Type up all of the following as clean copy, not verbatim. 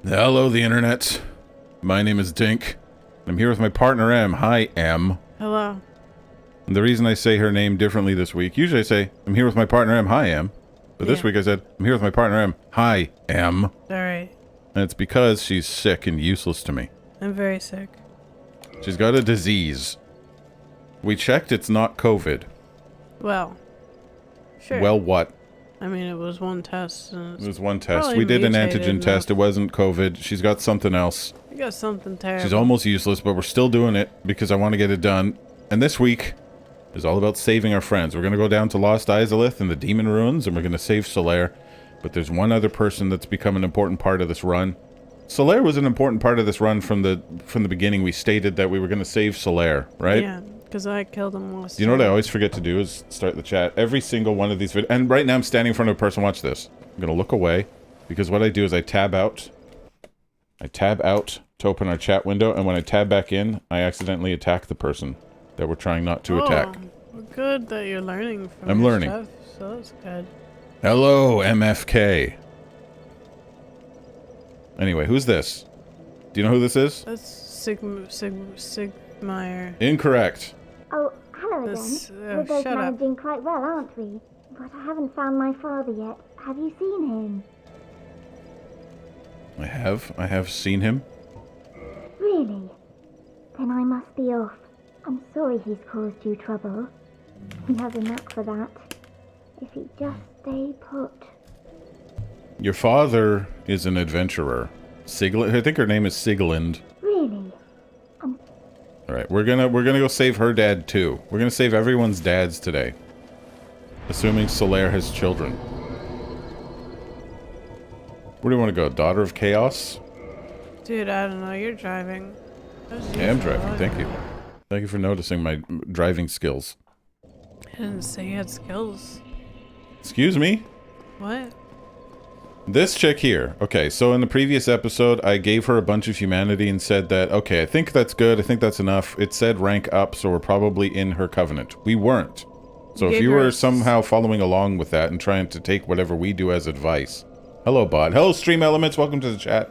Hello, the internet. My name is Dink. I'm here with my partner, M. Hi, M. Hello. And the reason I say her name differently this week, usually I say, I'm here with my partner, M. Hi, M. But this week I said, I'm here with my partner, M. Hi, M. Alright. And it's because she's sick and useless to me. I'm very sick. She's got a disease. We checked, it's not COVID. Well, sure. Well, what? I mean, it was one test. And It was one test. probably We did an mutated antigen enough. test. It wasn't COVID. She's got something else. I got something terrible. She's almost useless, but we're still doing it because I want to get it done. And this week is all about saving our friends. We're going to go down to Lost Izalith and the Demon Ruins, and we're going to save Solaire. But there's one other person that's become an important part of this run. Solaire was an important part of this run from the beginning. We stated that we were going to save Solaire, right? Yeah, because I killed him last You know what I time. always forget to do is start the chat. Every single one of these videos, and right now I'm standing in front of a person. Watch this. I'm going to look away because what I do is I tab out. I tab out to open our chat window, and when I tab back in, I accidentally attack the person that we're trying not to attack. Well, good that you're learning from I'm your learning. stuff, so that's good. Hello, MFK. Anyway, who's this? Do you know who this is? That's Sigmire. Incorrect. Oh, hello This, again. We're both shut up. managing quite well, aren't we? But I haven't found my father yet. Have you seen him? I have seen him. Really? Then I must be off. I'm sorry he's caused you trouble. He has a knack for that. If he'd just stay put. Your father is an adventurer. I think her name is Sigelind. Really? All right, we're gonna go save her dad too. We're gonna save everyone's dads today, assuming Solaire has children. Where do you want to go? Daughter of Chaos? Dude, I don't know. You're driving. I am driving. Thank you. Thank you for noticing my driving skills. I didn't say you had skills. Excuse me? What? This chick here. Okay, so in the previous episode, I gave her a bunch of humanity and said that, okay, I think that's good. I think that's enough. It said rank up, so we're probably in her covenant. We weren't. So if you were somehow following along with that and trying to take whatever we do as advice. Hello, bot. Hello, Stream Elements. Welcome to the chat.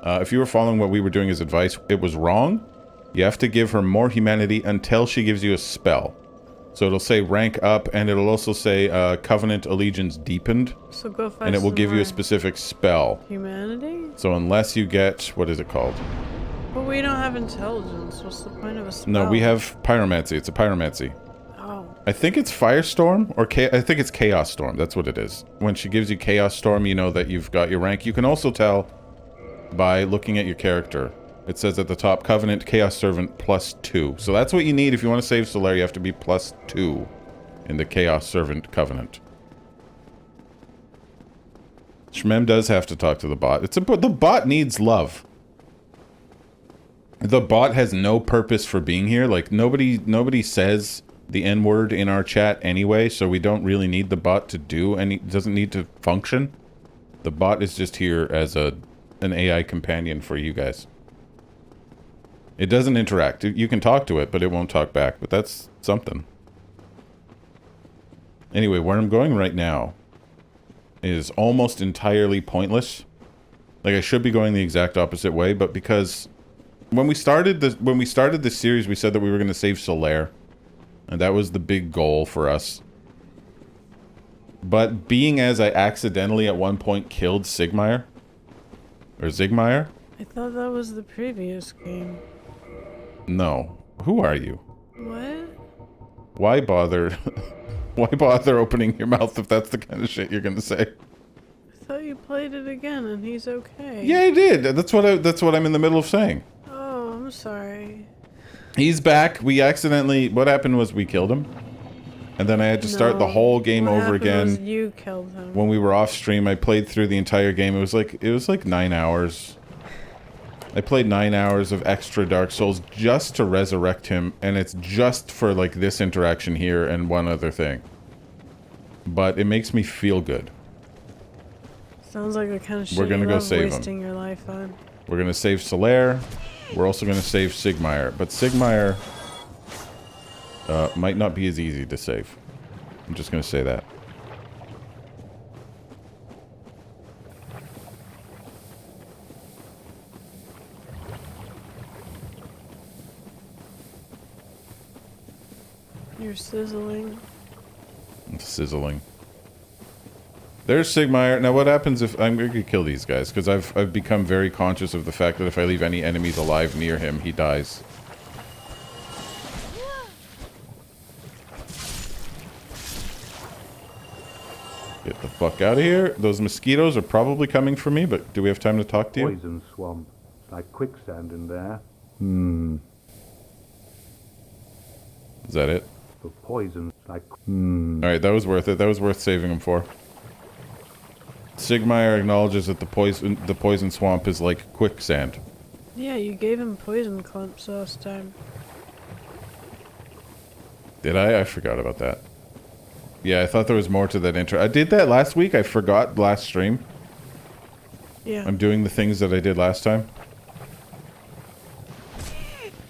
If you were following what we were doing as advice, it was wrong. You have to give her more humanity until she gives you a spell. So it'll say rank up, and it'll also say Covenant Allegiance Deepened. So go find And it will some give you a more specific spell. humanity? So unless you get... What is it called? But we don't have intelligence. What's the point of a spell? No, we have Pyromancy. It's a Pyromancy. Oh. I think it's Firestorm, or I think it's Chaos Storm. That's what it is. When she gives you Chaos Storm, you know that you've got your rank. You can also tell by looking at your character. It says at the top, Covenant Chaos Servant +2. So that's what you need if you want to save Solaire. You have to be +2 in the Chaos Servant Covenant. Shmem does have to talk to the bot. The bot needs love. The bot has no purpose for being here. Like, nobody says the N-word in our chat anyway, so we don't really need the bot to do any... doesn't need to function. The bot is just here as an AI companion for you guys. It doesn't interact. You can talk to it, but it won't talk back. But that's something. Anyway, where I'm going right now is almost entirely pointless. Like, I should be going the exact opposite way, but because when we started this series, we said that we were going to save Solaire, and that was the big goal for us. But being as I accidentally at one point killed Sigmire, or Zigmire. I thought that was the previous game. No. Who are you? What? Why bother? Why bother opening your mouth if that's the kind of shit you're gonna say? I thought you played it again and he's okay. Yeah, I did. That's what I'm in the middle of saying. Oh, I'm sorry. He's back. We accidentally... What happened was we killed him. And then I had to start the whole game What over happened again. was you killed him. When we were off stream, I played through the entire game. It was like 9 hours. I played 9 hours of extra Dark Souls just to resurrect him, and it's just for like this interaction here and one other thing. But it makes me feel good. Sounds like the kind of shit We're gonna you go love save him. wasting your life on. We're gonna save Solaire. We're also gonna save Sigmire, but Sigmire might not be as easy to save. I'm just gonna say that. You're sizzling. Sizzling. There's Sigmire. Now what happens if... I'm going to kill these guys, because I've become very conscious of the fact that if I leave any enemies alive near him, he dies. Get the fuck out of here. Those mosquitoes are probably coming for me, but do we have time to talk to you? Poison swamp. It's like quicksand in there. Is that it? The poison, like... Alright, that was worth it. That was worth saving him for. Sigmire acknowledges that the poison swamp is like quicksand. Yeah, you gave him poison clumps last time. Did I? I forgot about that. Yeah, I thought there was more to that intro. I did that last week. I forgot last stream. Yeah. I'm doing the things that I did last time.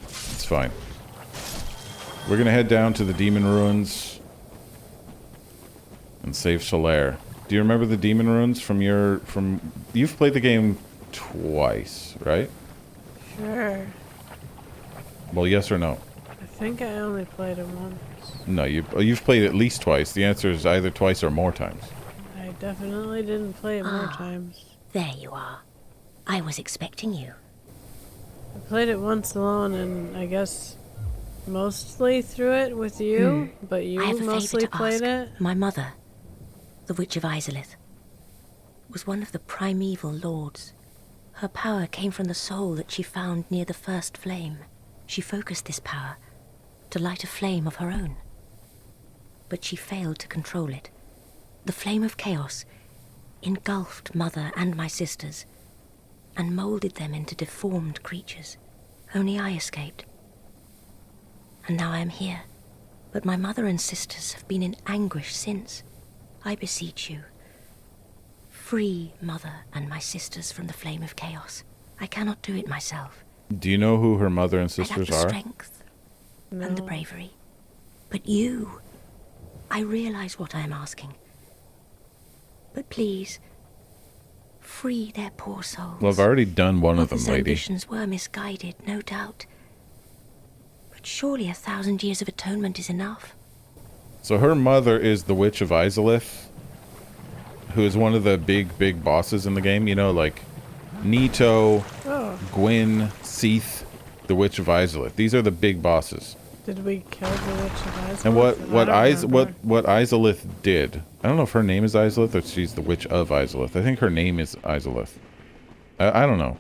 It's fine. We're gonna head down to the demon ruins and save Solaire. Do you remember the demon ruins from your... You've played the game twice, right? Sure. Well, yes or no? I think I only played it once. No, you've played at least twice. The answer is either twice or more times. I definitely didn't play it more times. There you are. I was expecting you. I played it once alone, and I guess mostly through it with you, but you I have a mostly favor to played ask. it. My mother, the Witch of Izalith, was one of the primeval lords. Her power came from the soul that she found near the first flame. She focused this power to light a flame of her own. But she failed to control it. The flame of chaos engulfed Mother and my sisters and molded them into deformed creatures. Only I escaped. And now I am here. But my mother and sisters have been in anguish since. I beseech you, free Mother and my sisters from the flame of chaos. I cannot do it myself. Do you know who her mother and I lack sisters the are? strength and the No. bravery. But you, I realize what I am asking. But please, free their poor souls. Well, I've already done one of them, Mother's lady. ambitions were misguided, no doubt. But surely 1,000 years of atonement is enough. So her mother is the Witch of Izalith, who is one of the big bosses in the game. You know, like Nito, Gwyn, Seath, the Witch of Izalith. These are the big bosses. Did we kill the Witch of Izalith? And I what Izalith did, I don't know if her name is Izalith or she's the Witch of Izalith. I think her name is Izalith. I don't know.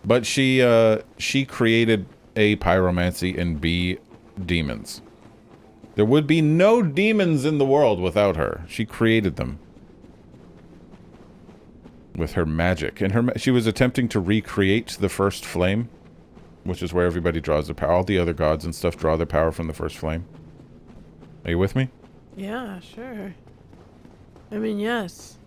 But she created A, pyromancy, and B, demons. There would be no demons in the world without her. She created them. With her magic. And she was attempting to recreate the first flame, which is where everybody draws their power. All the other gods and stuff draw their power from the first flame. Are you with me? Yeah, sure. I mean, yes.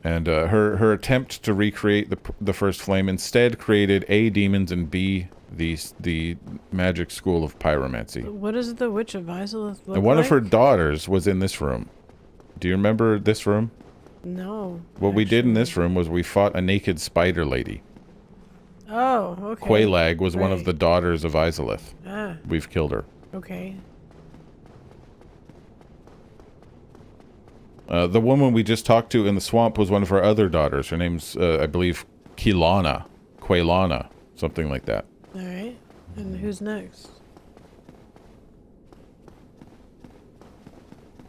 And her attempt to recreate the first flame instead created A, demons, and B, the magic school of pyromancy. What does the Witch of Izalith look And one like? of her daughters was in this room. Do you remember this room? No. What we did in actually. this room was we fought a naked spider lady. Oh, okay. Quailag was one of Right. the daughters of Izalith. Ah, We've killed her. okay. The woman we just talked to in the swamp was one of her other daughters. Her name's, I believe, Quailana, something like that. Alright. And who's next?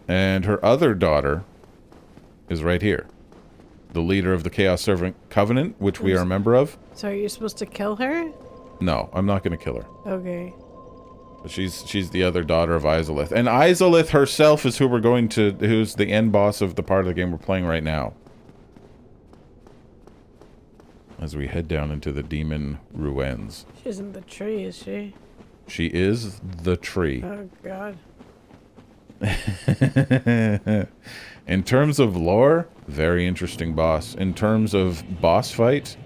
And her other daughter is right here. The leader of the Chaos Servant Covenant, which we are a member of. So are you supposed to kill her? No, I'm not going to kill her. Okay. She's the other daughter of Izalith. And Izalith herself is who's the end boss of the part of the game we're playing right now. As we head down into the demon ruins. She isn't the tree, is she? She is the tree. Oh, God. In terms of lore, very interesting boss. In terms of boss fight,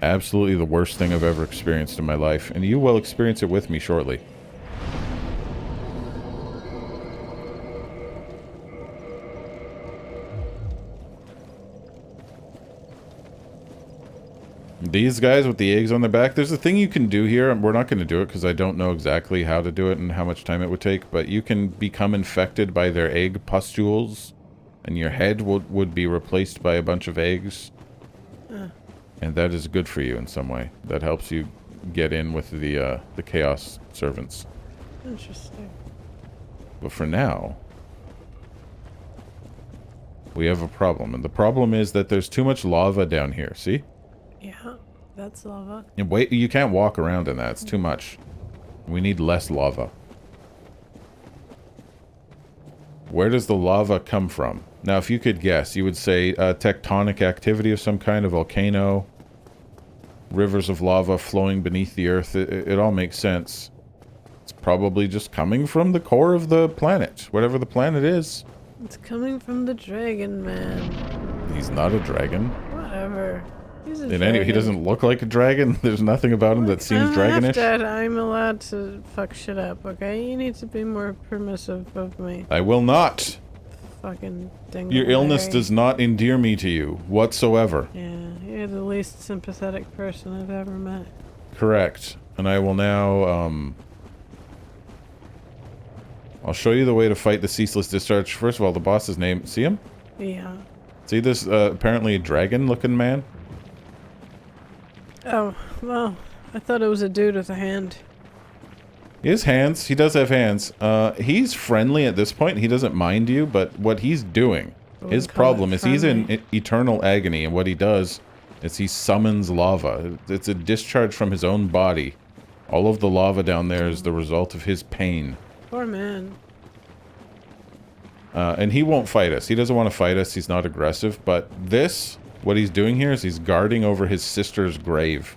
absolutely the worst thing I've ever experienced in my life. And you will experience it with me shortly. These guys with the eggs on their back, there's a thing you can do here. We're not going to do it because I don't know exactly how to do it and how much time it would take, but you can become infected by their egg pustules, and your head would be replaced by a bunch of eggs. And that is good for you in some way. That helps you get in with the Chaos Servants. Interesting. But for now, we have a problem. And the problem is that there's too much lava down here, see? Yeah, that's lava. And wait, you can't walk around in that. It's too much. We need less lava. Where does the lava come from? Now, if you could guess, you would say tectonic activity of some kind, a volcano, rivers of lava flowing beneath the earth. It all makes sense. It's probably just coming from the core of the planet, whatever the planet is. It's coming from the dragon, man. He's not a dragon. Whatever. He's a In dragon. he doesn't look like a dragon. There's nothing about him that seems dragonish. I'm allowed to fuck shit up, okay? You need to be more permissive of me. I will not. Fucking dingleberry. Your illness does not endear me to you whatsoever. Yeah, you're the least sympathetic person I've ever met. Correct. And I will now, I'll show you the way to fight the Ceaseless Discharge. First of all, the boss's name. See him? Yeah. See this, apparently dragon-looking man? Oh, well, I thought it was a dude with a hand. His hands. He does have hands. He's friendly at this point. He doesn't mind you, but what he's doing, his problem is he's in eternal agony, and what he does is he summons lava. It's a discharge from his own body. All of the lava down there is the result of his pain. Poor man. And he won't fight us. He doesn't want to fight us. He's not aggressive, but this, what he's doing here is he's guarding over his sister's grave.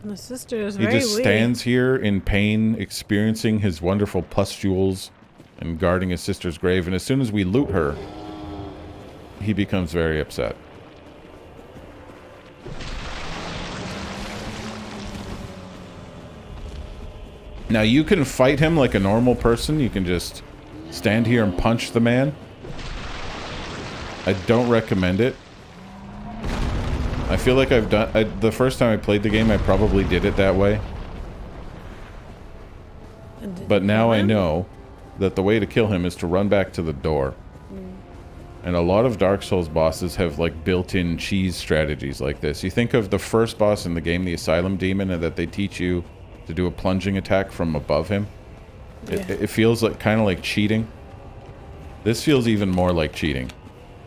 The sister is He very just weak. stands here in pain, experiencing his wonderful pustules and guarding his sister's grave. And as soon as we loot her, he becomes very upset. Now you can fight him like a normal person. You can just stand here and punch the man. I don't recommend it. I feel like I've done... the first time I played the game, I probably did it that way. But now I know that the way to kill him is to run back to the door. And a lot of Dark Souls bosses have, like, built-in cheese strategies like this. You think of the first boss in the game, the Asylum Demon, and that they teach you to do a plunging attack from above him. Yeah. It feels like kind of like cheating. This feels even more like cheating.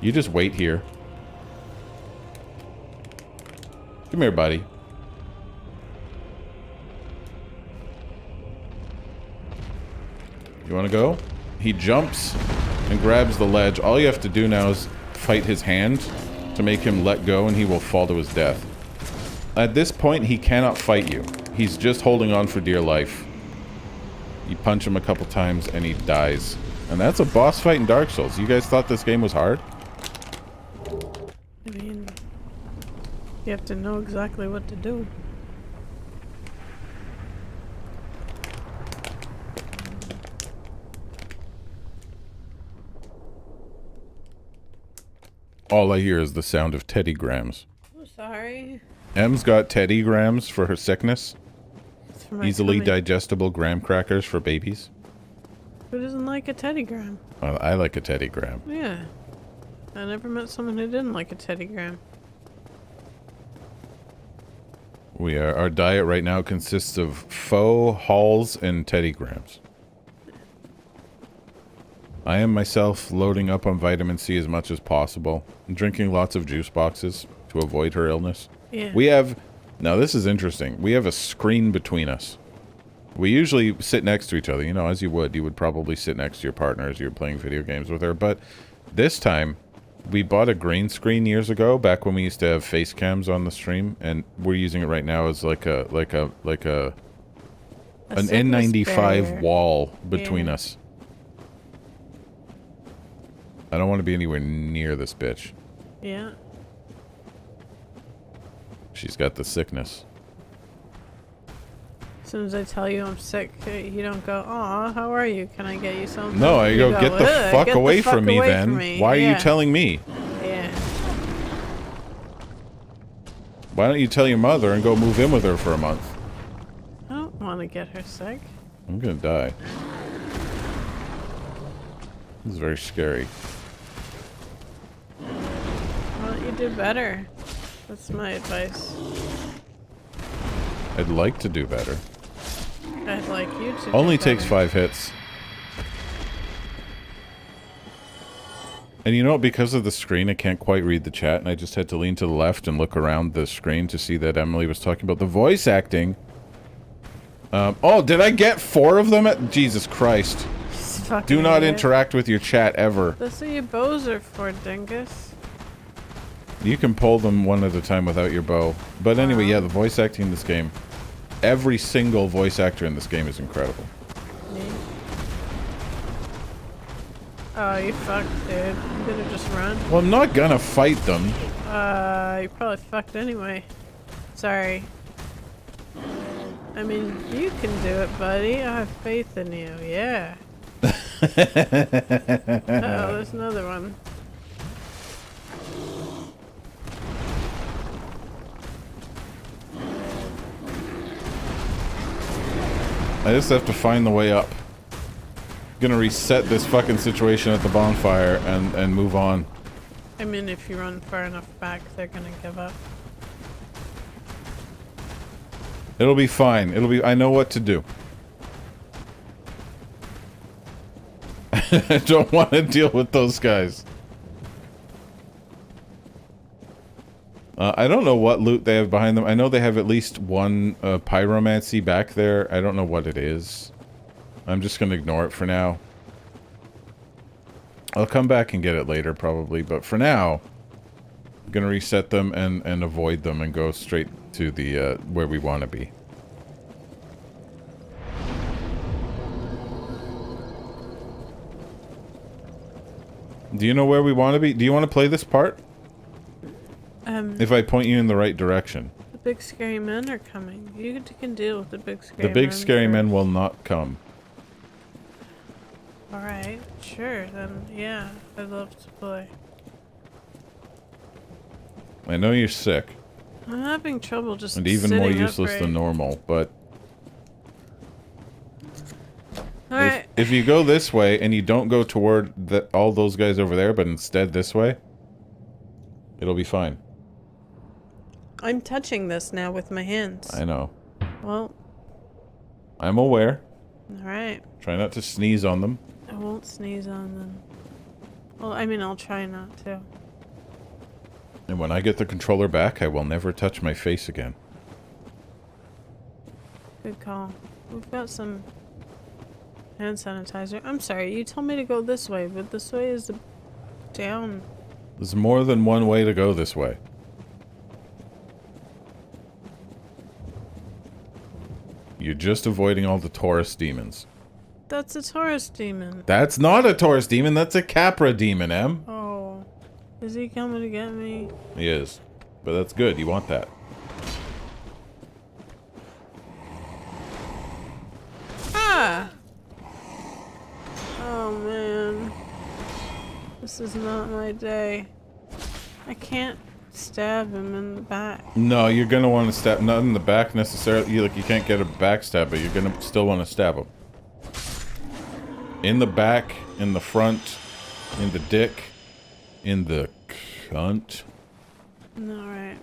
You just wait here. Come here, buddy. You want to go? He jumps and grabs the ledge. All you have to do now is fight his hand to make him let go, and he will fall to his death. At this point, he cannot fight you. He's just holding on for dear life. You punch him a couple times, and he dies. And that's a boss fight in Dark Souls. You guys thought this game was hard? I mean, you have to know exactly what to do. All I hear is the sound of Teddy Grams. Oh, sorry. Em's got Teddy Grams for her sickness. It's for my Easily tummy. digestible graham crackers for babies. Who doesn't like a Teddy Graham? I like a Teddy Graham. Yeah. I never met someone who didn't like a Teddy Graham. Our diet right now consists of pho, halls, and Teddy Grams. I am myself loading up on vitamin C as much as possible. I'm drinking lots of juice boxes to avoid her illness. Yeah. We have... Now this is interesting. We have a screen between us. We usually sit next to each other, you know, as you would. You would probably sit next to your partner as you're playing video games with her. But this time, we bought a green screen years ago, back when we used to have face cams on the stream, and we're using it right now as an N95 barrier. wall between Yeah. us. I don't want to be anywhere near this bitch. Yeah. She's got the sickness. As soon as I tell you I'm sick, you don't go, aw, how are you? Can I get you something? No, I You go, get the "Ugh, fuck get the away fuck from me away then. from me." Why are Yeah. you telling me? Yeah. Why don't you tell your mother and go move in with her for a month? I don't want to get her sick. I'm gonna die. This is very scary. Why don't you do better? That's my advice. I'd like to do better. I'd like you to. Only do takes better. 5 hits. And you know, because of the screen, I can't quite read the chat, and I just had to lean to the left and look around the screen to see that Emily was talking about the voice acting. Oh, did I get 4 of them? Jesus Christ. Do not interact with your chat ever. That's what your bows are for, dingus. You can pull them one at a time without your bow. But anyway, yeah, the voice acting in this game. Every single voice actor in this game is incredible. Me? Oh, you fucked, dude. You could have just run. Well, I'm not gonna fight them. You probably fucked anyway. Sorry. I mean, you can do it, buddy. I have faith in you. Yeah. Uh-oh, there's another one. I just have to find the way up. Gonna reset this fucking situation at the bonfire and move on. I mean, if you run far enough back, they're gonna give up. It'll be fine. It'll be. I know what to do. I don't want to deal with those guys. I don't know what loot they have behind them. I know they have at least one pyromancy back there. I don't know what it is. I'm just gonna ignore it for now. I'll come back and get it later, probably. But for now, I'm gonna reset them and avoid them and go straight to the where we want to be. Do you know where we want to be? Do you want to play this part? If I point you in the right direction. The big scary men are coming. You can deal with the big scary men. The big scary first. men will not come. Alright, sure, then yeah, I'd love to play. I know you're sick. I'm having trouble just And even more sitting useless upright. than normal, but... Alright, If you go this way and you don't go toward all those guys over there, but instead this way, it'll be fine. I'm touching this now with my hands. I know. Well, I'm aware. alright. Try not to sneeze on them. I won't sneeze on them. Well, I mean, I'll try not to. And when I get the controller back, I will never touch my face again. Good call. We've got some hand sanitizer. I'm sorry, you told me to go this way, but this way is down. There's more than one way to go this way. You're just avoiding all the Taurus demons. That's a Taurus demon. That's not a Taurus demon, that's a Capra demon, Em. Oh. Is he coming to get me? He is. But that's good, you want that. Ah! Oh man. This is not my day. I can't stab him in the back. No, you're gonna want to stab, not in the back necessarily, you can't get a backstab, but you're gonna still want to stab him. In the back, in the front, in the dick, in the cunt. Alright.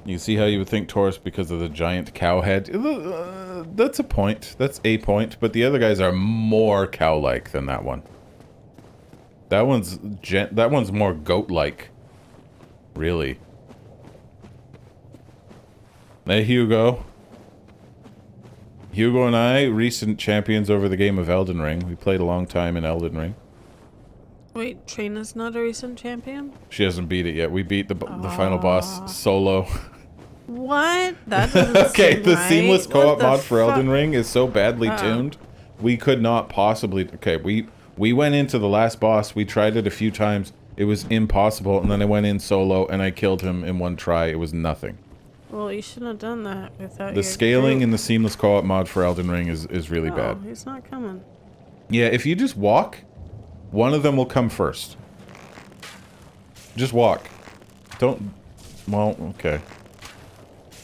You see how you would think Taurus because of the giant cow head? That's a point. That's a point. But the other guys are more cow-like than that one. That one's more goat-like. Really. Hey, Hugo. Hugo and I, recent champions over the game of Elden Ring. We played a long time in Elden Ring. Wait, Trina's not a recent champion? She hasn't beat it yet. We beat the final boss solo. What? That doesn't Okay, seem the right. seamless What co-op the mod for Elden fuck? Ring is so badly tuned. We could not possibly... Okay, we went into the last boss. We tried it a few times. It was impossible. And then I went in solo and I killed him in one try. It was nothing. Well, you shouldn't have done that without The your scaling group. in the seamless co-op mod for Elden Ring is really Oh, bad. he's not coming. Yeah, if you just walk, one of them will come first. Just walk. Don't Well, okay.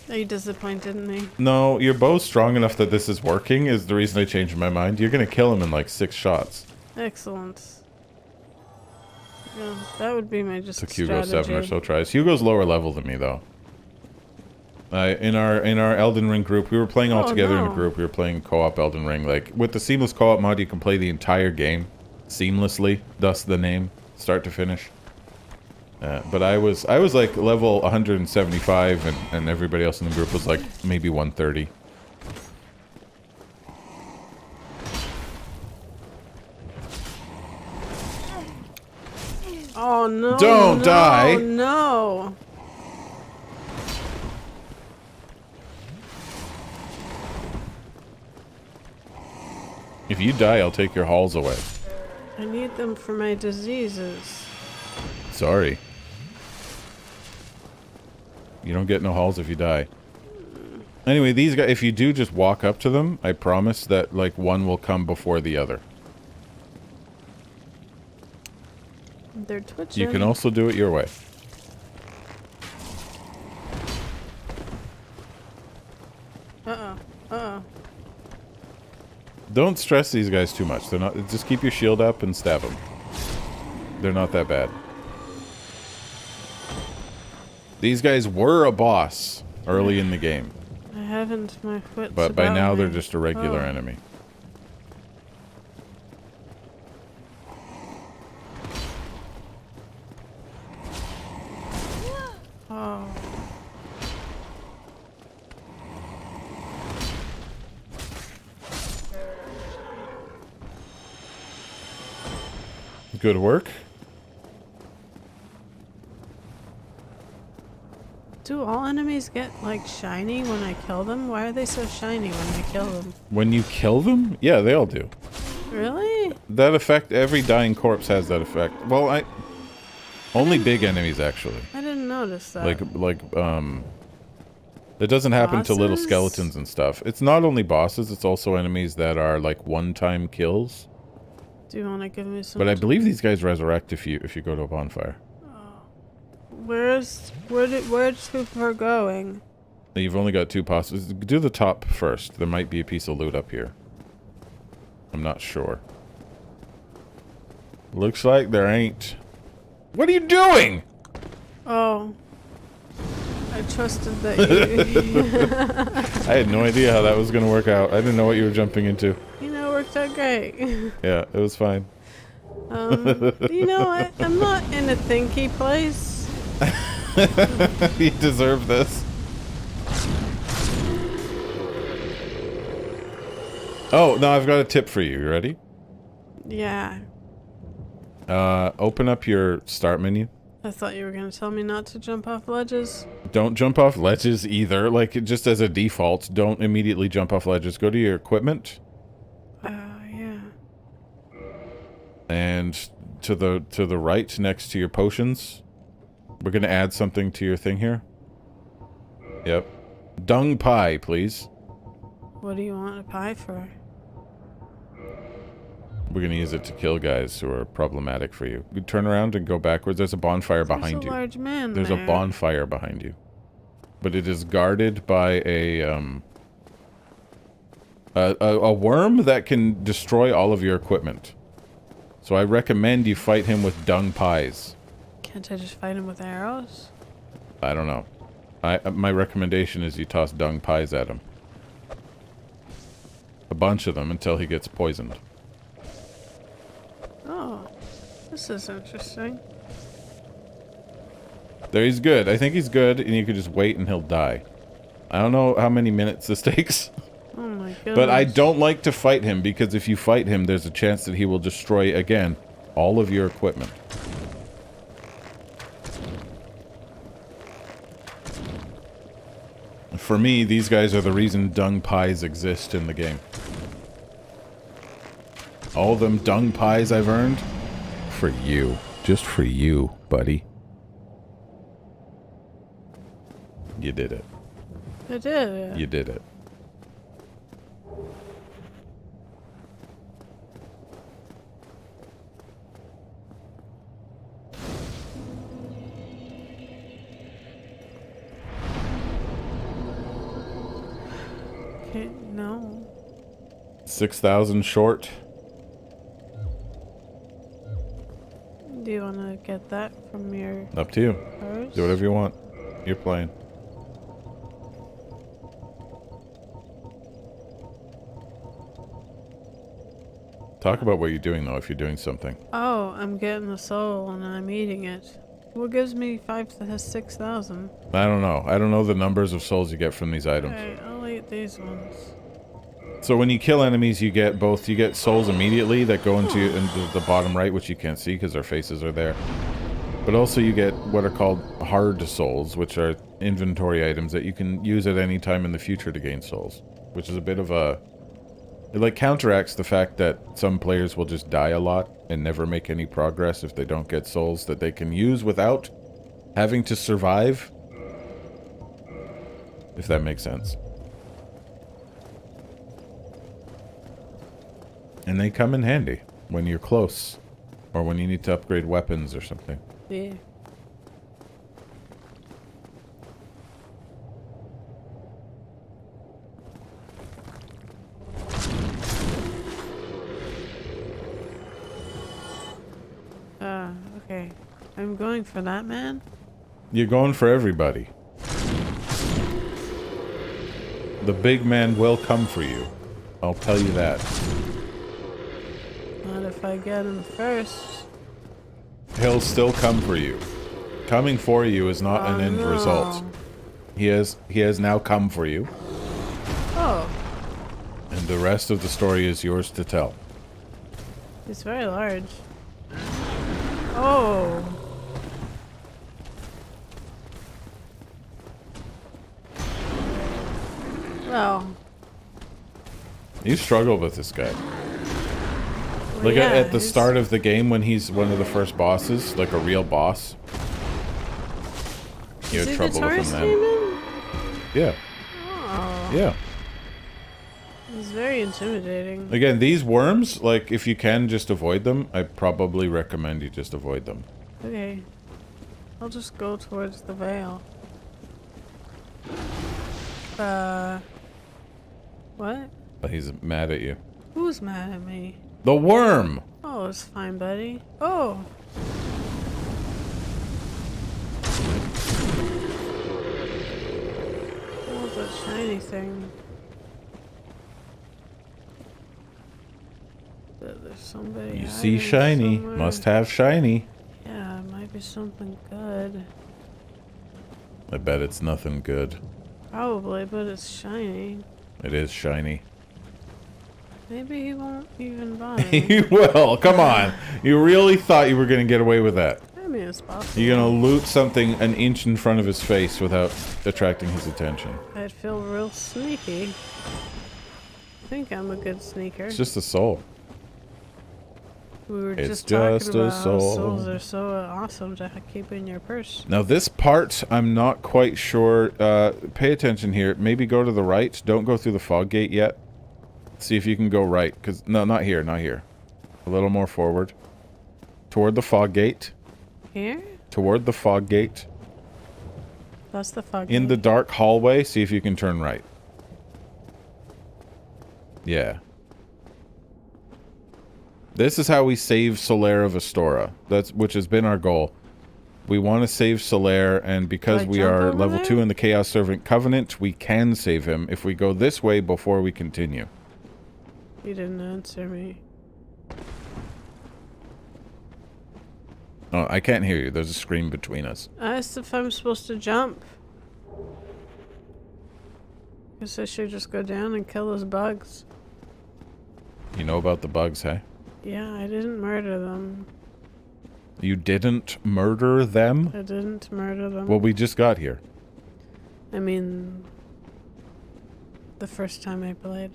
Are you disappointed in me? No, your bow's strong enough that this is working is the reason I changed my mind. You're gonna kill him in like 6 shots. Excellent. Yeah, that would be my just Took Hugo strategy. 7 or so tries. Hugo's lower level than me though. In our Elden Ring group, we were playing all together in a group. We were playing co-op Elden Ring. Like with the seamless co-op mod, you can play the entire game seamlessly. Thus the name, start to finish. But I was like level 175, and everybody else in the group was like maybe 130. Oh no! Don't die. No! If you die, I'll take your halls away. I need them for my diseases. Sorry. You don't get no halls if you die. Anyway, these guys, if you do just walk up to them, I promise that like one will come before the other. They're twitching. You can also do it your way. Uh-oh. Uh-oh. Don't stress these guys too much. They're not. Just keep your shield up and stab them. They're not that bad. These guys were a boss early in the game, I haven't my wits but by about now me. they're just a regular Oh. enemy. Oh. Good work. Do all enemies get like shiny when I kill them? Why are they so shiny when I kill them? When you kill them, yeah, they all do. Really? That effect, every dying corpse has that effect. Well, only big enemies actually. I didn't notice that. It doesn't happen to little Bosses? skeletons and stuff. It's not only bosses, it's also enemies that are like one-time kills. Do you want to give me some? But I believe these guys resurrect if you go to a bonfire. Where's Super going? You've only got 2 bosses. Do the top first. There might be a piece of loot up here. I'm not sure. Looks like there ain't. What are you doing? Oh. I trusted that you... I had no idea how that was going to work out. I didn't know what you were jumping into. You know, it worked out great. Yeah, it was fine. You know what? I'm not in a thinky place. You deserve this. Oh, no, I've got a tip for you. You ready? Yeah. Open up your start menu. I thought you were going to tell me not to jump off ledges. Don't jump off ledges either. Like, just as a default, don't immediately jump off ledges. Go to your equipment. Yeah. And to the right, next to your potions. We're going to add something to your thing here. Yep. Dung pie, please. What do you want a pie for? We're going to use it to kill guys who are problematic for you. You turn around and go backwards. There's a bonfire behind you. There's a large man There's there. a bonfire behind you. But it is guarded by a worm that can destroy all of your equipment. So I recommend you fight him with dung pies. Can't I just fight him with arrows? I don't know. My recommendation is you toss dung pies at him. A bunch of them until he gets poisoned. Oh, this is interesting. There, he's good. I think he's good, and you can just wait and he'll die. I don't know how many minutes this takes. Oh my goodness. But I don't like to fight him, because if you fight him, there's a chance that he will destroy, again, all of your equipment. For me, these guys are the reason dung pies exist in the game. All them dung pies I've earned? For you. Just for you, buddy. You did it. I did. You did it. No. 6,000 short. Do you want to get that from your Up to you. purse? Do whatever you want. You're playing. Talk about what you're doing, though, if you're doing something. Oh, I'm getting the soul and I'm eating it. What gives me 6,000? I don't know. I don't know the numbers of souls you get from these items. Alright, I'll eat these ones. So when you kill enemies, you get both. You get souls immediately that go into the bottom right, which you can't see because their faces are there. But also you get what are called hard souls, which are inventory items that you can use at any time in the future to gain souls. Which is a bit of a... It like counteracts the fact that some players will just die a lot and never make any progress if they don't get souls that they can use without having to survive. If that makes sense. And they come in handy when you're close or when you need to upgrade weapons or something. Yeah. Okay. I'm going for that man? You're going for everybody. The big man will come for you. I'll tell you that. Not if I get him first. He'll still come for you. Coming for you is not an end result. He has now come for you. Oh. And the rest of the story is yours to tell. He's very large. Oh. Well. You struggle with this guy. Well, Like yeah, at the he's- start of the game when he's one of the first bosses, like a real boss. You Is had he trouble the with him Taurus then. demon? Yeah. Oh. Yeah. He's very intimidating. Again, these worms, like, if you can just avoid them, I probably recommend you just avoid them. Okay. I'll just go towards the veil. What? But he's mad at you. Who's mad at me? The worm! Oh, it's fine, buddy. Oh! Oh, that shiny thing. There's somebody You see hiding shiny. somewhere. Must have shiny. Yeah, it might be something good. I bet it's nothing good. Probably, but it's shiny. It is shiny. Maybe he won't even bother me. Well, come on. You really thought you were going to get away with that. I mean, it's possible. You're going to loot something an inch in front of his face without attracting his attention. I'd feel real sneaky. I think I'm a good sneaker. It's just a soul. We were It's just talking just a about how soul. souls are so awesome to keep in your purse. Now this part, I'm not quite sure. Pay attention here. Maybe go to the right. Don't go through the fog gate yet. See if you can go right. No, not here, not here. A little more forward. Toward the fog gate. Here? Toward the fog gate. That's the fog In the gate. dark hallway, see if you can turn right. Yeah. This is how we save Solaire of Astora. Which has been our goal. We want to save Solaire, and because Do I we jump are over level there? 2 in the Chaos Servant Covenant, we can save him if we go this way before we continue. You didn't answer me. Oh, I can't hear you. There's a screen between us. I asked if I'm supposed to jump. Guess I should just go down and kill those bugs. You know about the bugs, hey? Yeah, I didn't murder them. You didn't murder them? I didn't murder them. Well, we just got here. I mean, the first time I played.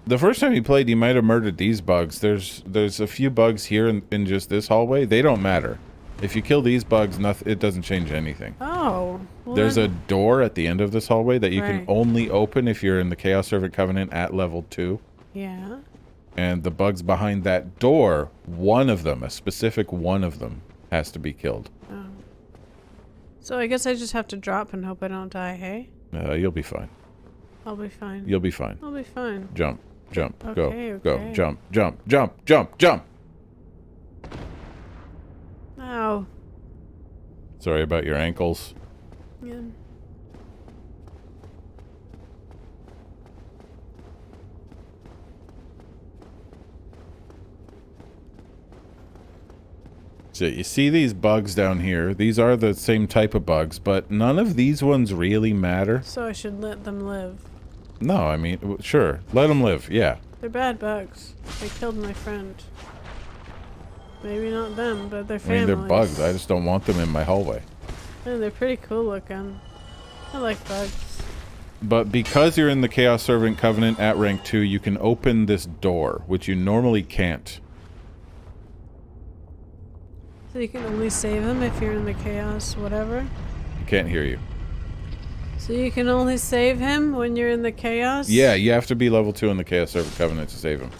The first time you played, you might have murdered these bugs. There's a few bugs here in just this hallway. They don't matter. If you kill these bugs, it doesn't change anything. Oh. Well There's a then- door at the end of this hallway that you can Right. only open if you're in the Chaos Servant Covenant at level 2. Yeah. And the bugs behind that door, one of them, a specific one of them, has to be killed. Oh. So I guess I just have to drop and hope I don't die, hey? You'll be fine. I'll be fine. You'll be fine. I'll be fine. Jump, jump, Okay, go, okay. jump, jump, jump, jump, jump. Ow. Sorry about your ankles. Yeah. So you see these bugs down here. These are the same type of bugs, but none of these ones really matter. So I should let them live. No, I mean, sure. Let them live, yeah. They're bad bugs. They killed my friend. Maybe not them, but their I mean, families. they're bugs. I just don't want them in my hallway. Yeah, they're pretty cool looking. I like bugs. But because you're in the Chaos Servant Covenant at rank 2, you can open this door, which you normally can't. So you can only save them if you're in the chaos, whatever? I can't hear you. So you can only save him when you're in the chaos? Yeah, you have to be level 2 in the Chaos Servant Covenant to save him.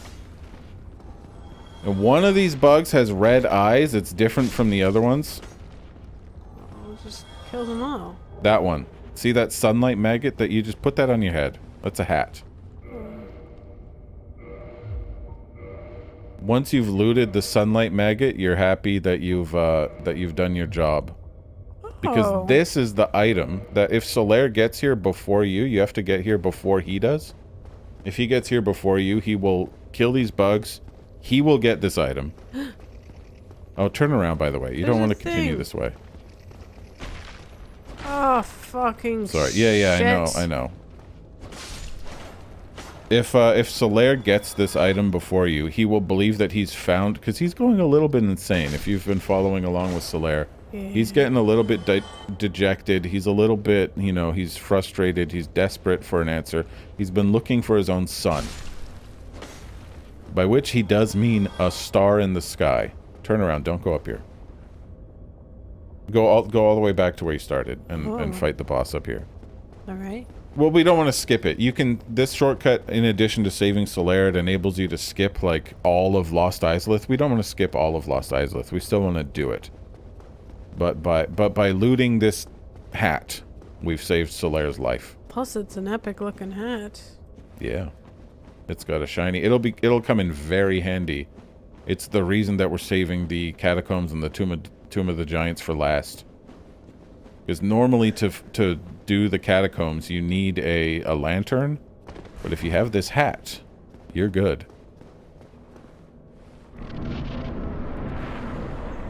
And one of these bugs has red eyes. It's different from the other ones. I'll just kill them all. That one. See that sunlight maggot that you just put that on your head? That's a hat. Once you've looted the sunlight maggot, you're happy that you've done your job. Because this is the item that if Solaire gets here before you, you have to get here before he does. If he gets here before you, he will kill these bugs. He will get this item. Oh, turn around, by the way. You don't want to continue this way. Oh, fucking Sorry. Yeah, shit. I know. If Solaire gets this item before you, he will believe that he's found... Because he's going a little bit insane, if you've been following along with Solaire. Yeah. He's getting a little bit dejected. He's a little bit, you know, he's frustrated. He's desperate for an answer. He's been looking for his own son. By which he does mean a star in the sky. Turn around. Don't go up here. Go all the way back to where you started and fight the boss up here. All right. Well, we don't want to skip it. You can... This shortcut, in addition to saving Solaire, it enables you to skip, like, all of Lost Izalith. We don't want to skip all of Lost Izalith. We still want to do it. But by looting this hat, we've saved Solaire's life. Plus, it's an epic-looking hat. Yeah. It's got a shiny... It'll come in very handy. It's the reason that we're saving the catacombs and the Tomb of the Giants for last. Because normally to do the catacombs, you need a lantern. But if you have this hat, you're good.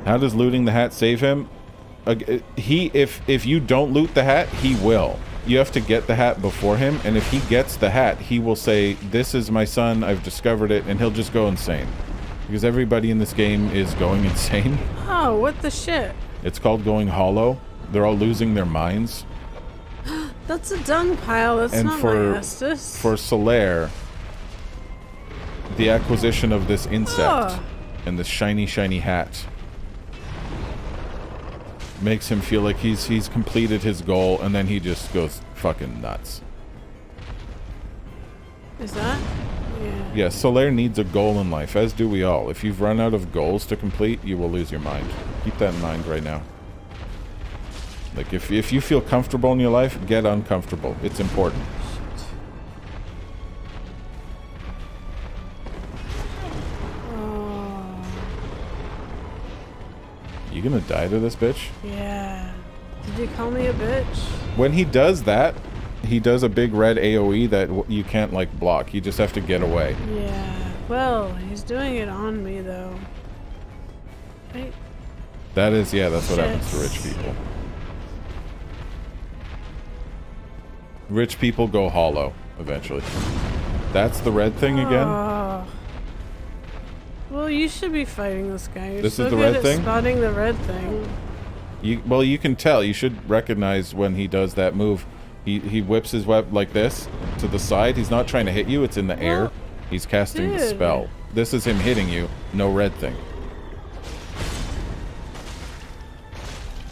How does looting the hat save him? If you don't loot the hat, he will. You have to get the hat before him, and if he gets the hat, he will say, "This is my son, I've discovered it," and he'll just go insane. Because everybody in this game is going insane. Oh, what the shit? It's called going hollow. They're all losing their minds. That's a dung pile. That's And not for my Estus. for Solaire, the acquisition of this insect and this shiny hat makes him feel like he's completed his goal, and then he just goes fucking nuts. Is that? Yeah. Yeah, Solaire needs a goal in life, as do we all. If you've run out of goals to complete, you will lose your mind. Keep that in mind right now. Like, if you feel comfortable in your life, get uncomfortable. It's important. Oh. You gonna die to this bitch? Yeah. Did you call me a bitch? When he does that, he does a big red AoE that you can't, like, block. You just have to get away. Yeah. Well, he's doing it on me, though. Right? That is, yeah, that's what Shit. happens to rich people. Rich people go hollow, eventually. That's the red thing again? Oh. Well, you should be fighting this guy. You're This so is the good red at thing? spotting the red thing. Well, you can tell. You should recognize when he does that move. He whips his web like this to the side. He's not trying to hit you. It's in the air. He's casting the dude. spell. This is him hitting you. No red thing.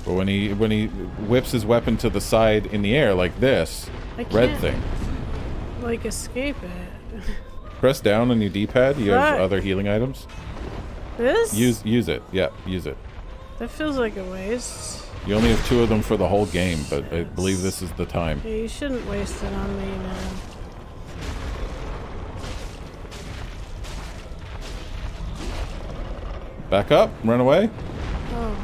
But when he whips his weapon to the side in the air like this, I red can't, thing. like, escape it. Press down on your D-pad. You have Fuck. other healing items. This? Use it. Yeah, use it. That feels like a waste. You only have 2 of them for the whole game, but I believe this is the time. Yeah, you shouldn't waste it on me, man. Back up, run away. Oh.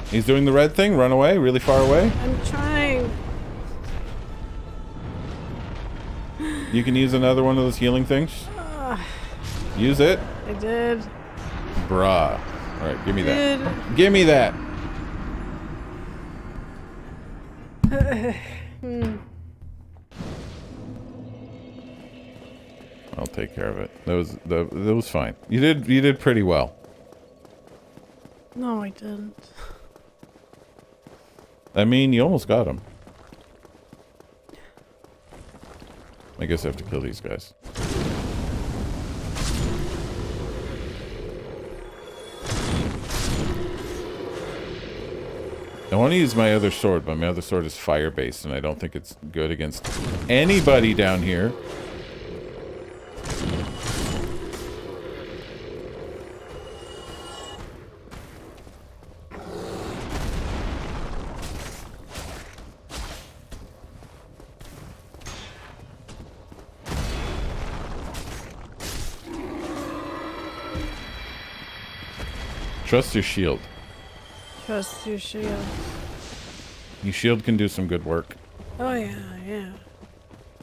He's doing the red thing, run away, really far away. I'm trying. You can use another one of those healing things. Use it. I did. Bruh. Alright, give me that. Give me that! I'll take care of it. That was fine. You did pretty well. No, I didn't. I mean, you almost got him. I guess I have to kill these guys. I want to use my other sword, but my other sword is fire-based, and I don't think it's good against anybody down here. Trust your shield. Trust your shield. Your shield can do some good work. Oh yeah, yeah.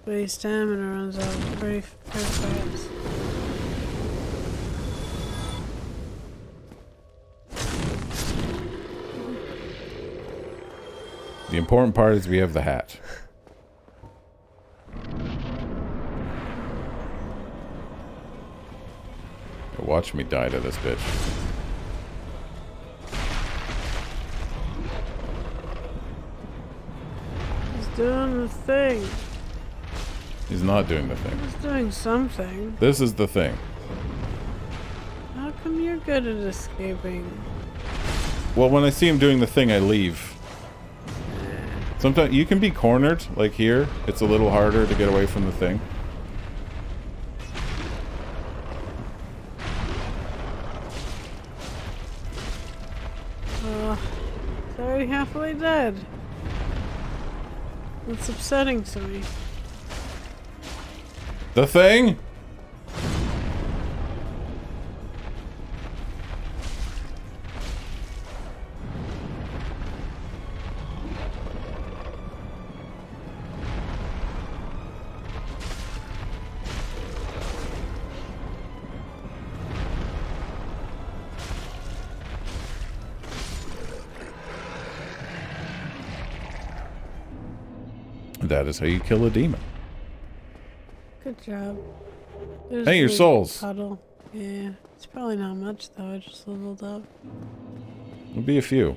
But his stamina runs out very fast. The important part is we have the hat. Watch me die to this bitch. He's doing the thing. He's not doing the thing. He's doing something. This is the thing. How come you're good at escaping? Well, when I see him doing the thing, I leave. Sometimes you can be cornered, like here. It's a little harder to get away from the thing. It's already halfway dead. It's upsetting to me. The thing? That is how you kill a demon. Good job. There's Hey, your the souls. Puddle. Yeah, it's probably not much though. I just leveled up. There'll be a few.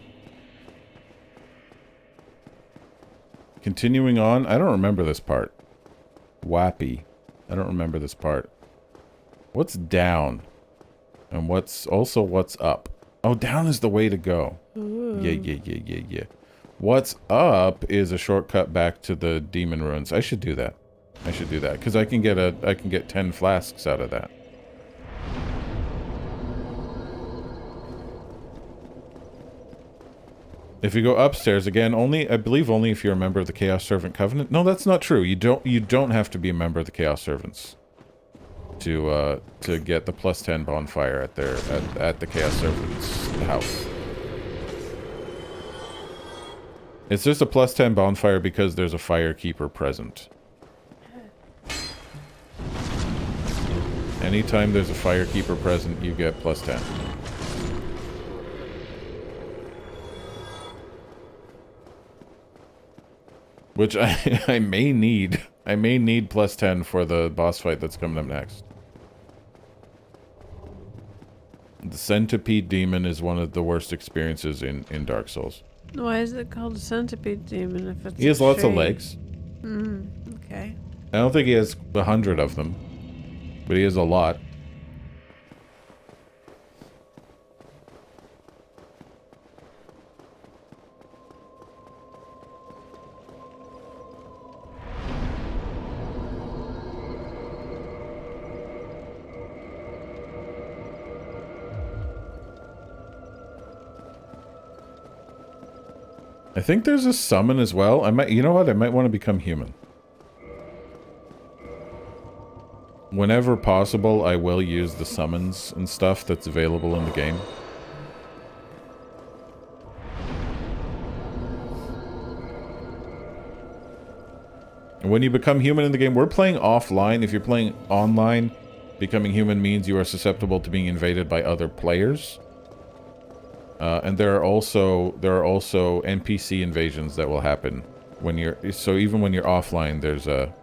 Continuing on, I don't remember this part. Wappy. I don't remember this part. What's down? And what's up? Oh, down is the way to go. Ooh. Yeah. What's up is a shortcut back to the demon ruins. I should do that. Because I can get 10 flasks out of that. If you go upstairs again, I believe only if you're a member of the Chaos Servant Covenant. No, that's not true. You don't have to be a member of the Chaos Servants to get the +10 bonfire at the Chaos Servants house. It's just a +10 bonfire because there's a firekeeper present. Anytime there's a firekeeper present, you get +10. Which I may need. I may need +10 for the boss fight that's coming up next. The Centipede Demon is one of the worst experiences in Dark Souls. Why is it called a centipede demon if it's He has lots of legs. Okay. I don't think he has 100 of them, but he has a lot. I think there's a summon as well. I might, you know what? I might want to become human. Whenever possible, I will use the summons and stuff that's available in the game. When you become human in the game, we're playing offline. If you're playing online, becoming human means you are susceptible to being invaded by other players. And there are also NPC invasions that will happen when you're, so even when you're offline, there's a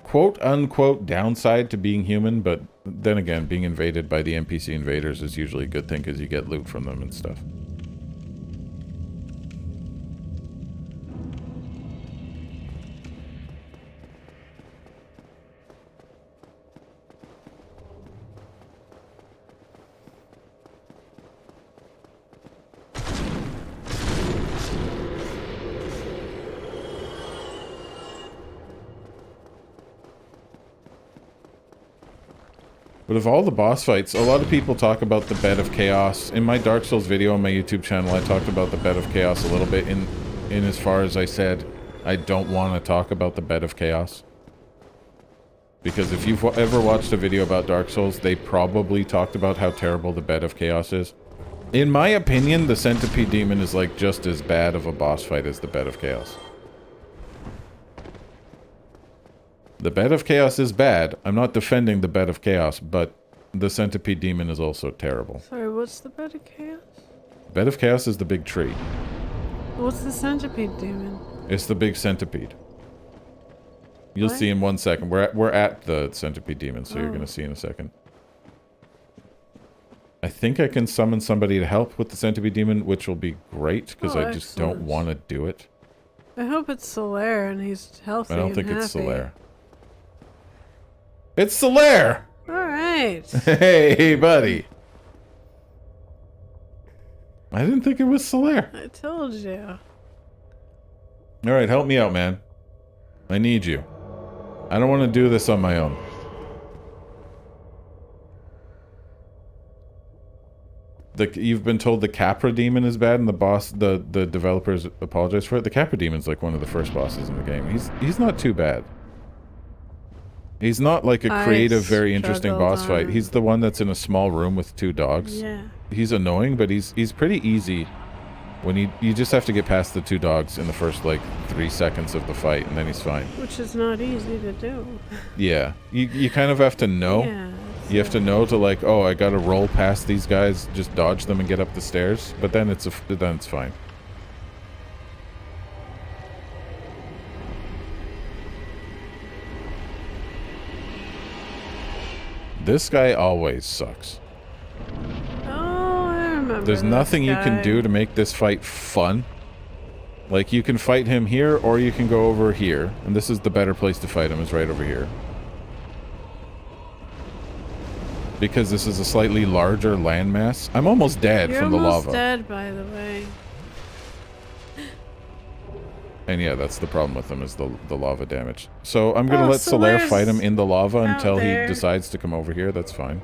quote-unquote downside to being human, but then again, being invaded by the NPC invaders is usually a good thing because you get loot from them and stuff. But of all the boss fights, a lot of people talk about the Bed of Chaos. In my Dark Souls video on my YouTube channel, I talked about the Bed of Chaos a little bit in as far as I said, I don't want to talk about the Bed of Chaos. Because if you've ever watched a video about Dark Souls, they probably talked about how terrible the Bed of Chaos is. In my opinion, the Centipede Demon is like just as bad of a boss fight as the Bed of Chaos. The Bed of Chaos is bad. I'm not defending the Bed of Chaos, but the Centipede Demon is also terrible. Sorry, what's the Bed of Chaos? Bed of Chaos is the big tree. What's the Centipede Demon? It's the big centipede. You'll What? see in 1 second. We're at the Centipede Demon, so you're going to see in a second. I think I can summon somebody to help with the Centipede Demon, which will be great, because I just don't want to do it. I hope it's Solaire and he's healthy. I don't and think it's happy. Solaire. It's Solaire! Alright. Hey, buddy. I didn't think it was Solaire. I told you. Alright, help me out, man. I need you. I don't want to do this on my own. You've been told the Capra Demon is bad and the developers apologize for it. The Capra Demon's like one of the first bosses in the game. He's not too bad. He's not like a creative, very interesting boss fight. He's the one that's in a small room with 2 dogs. Yeah. He's annoying, but he's pretty easy when you just have to get past the 2 dogs in the first like 3 seconds of the fight, and then he's fine. Which is not easy to do. Yeah, you kind of have to know. Yeah. You have to know to like, oh, I gotta roll past these guys, just dodge them and get up the stairs. But then it's fine. This guy always sucks. Oh, I remember. There's nothing you can do to make this fight fun. Like, you can fight him here, or you can go over here. And this is the better place to fight him, is right over here. Because this is a slightly larger landmass. I'm almost dead from the lava. You're almost dead, by the way. And yeah, that's the problem with him, is the lava damage. So I'm gonna let Solaire fight him in the lava until he decides to come over here. That's fine.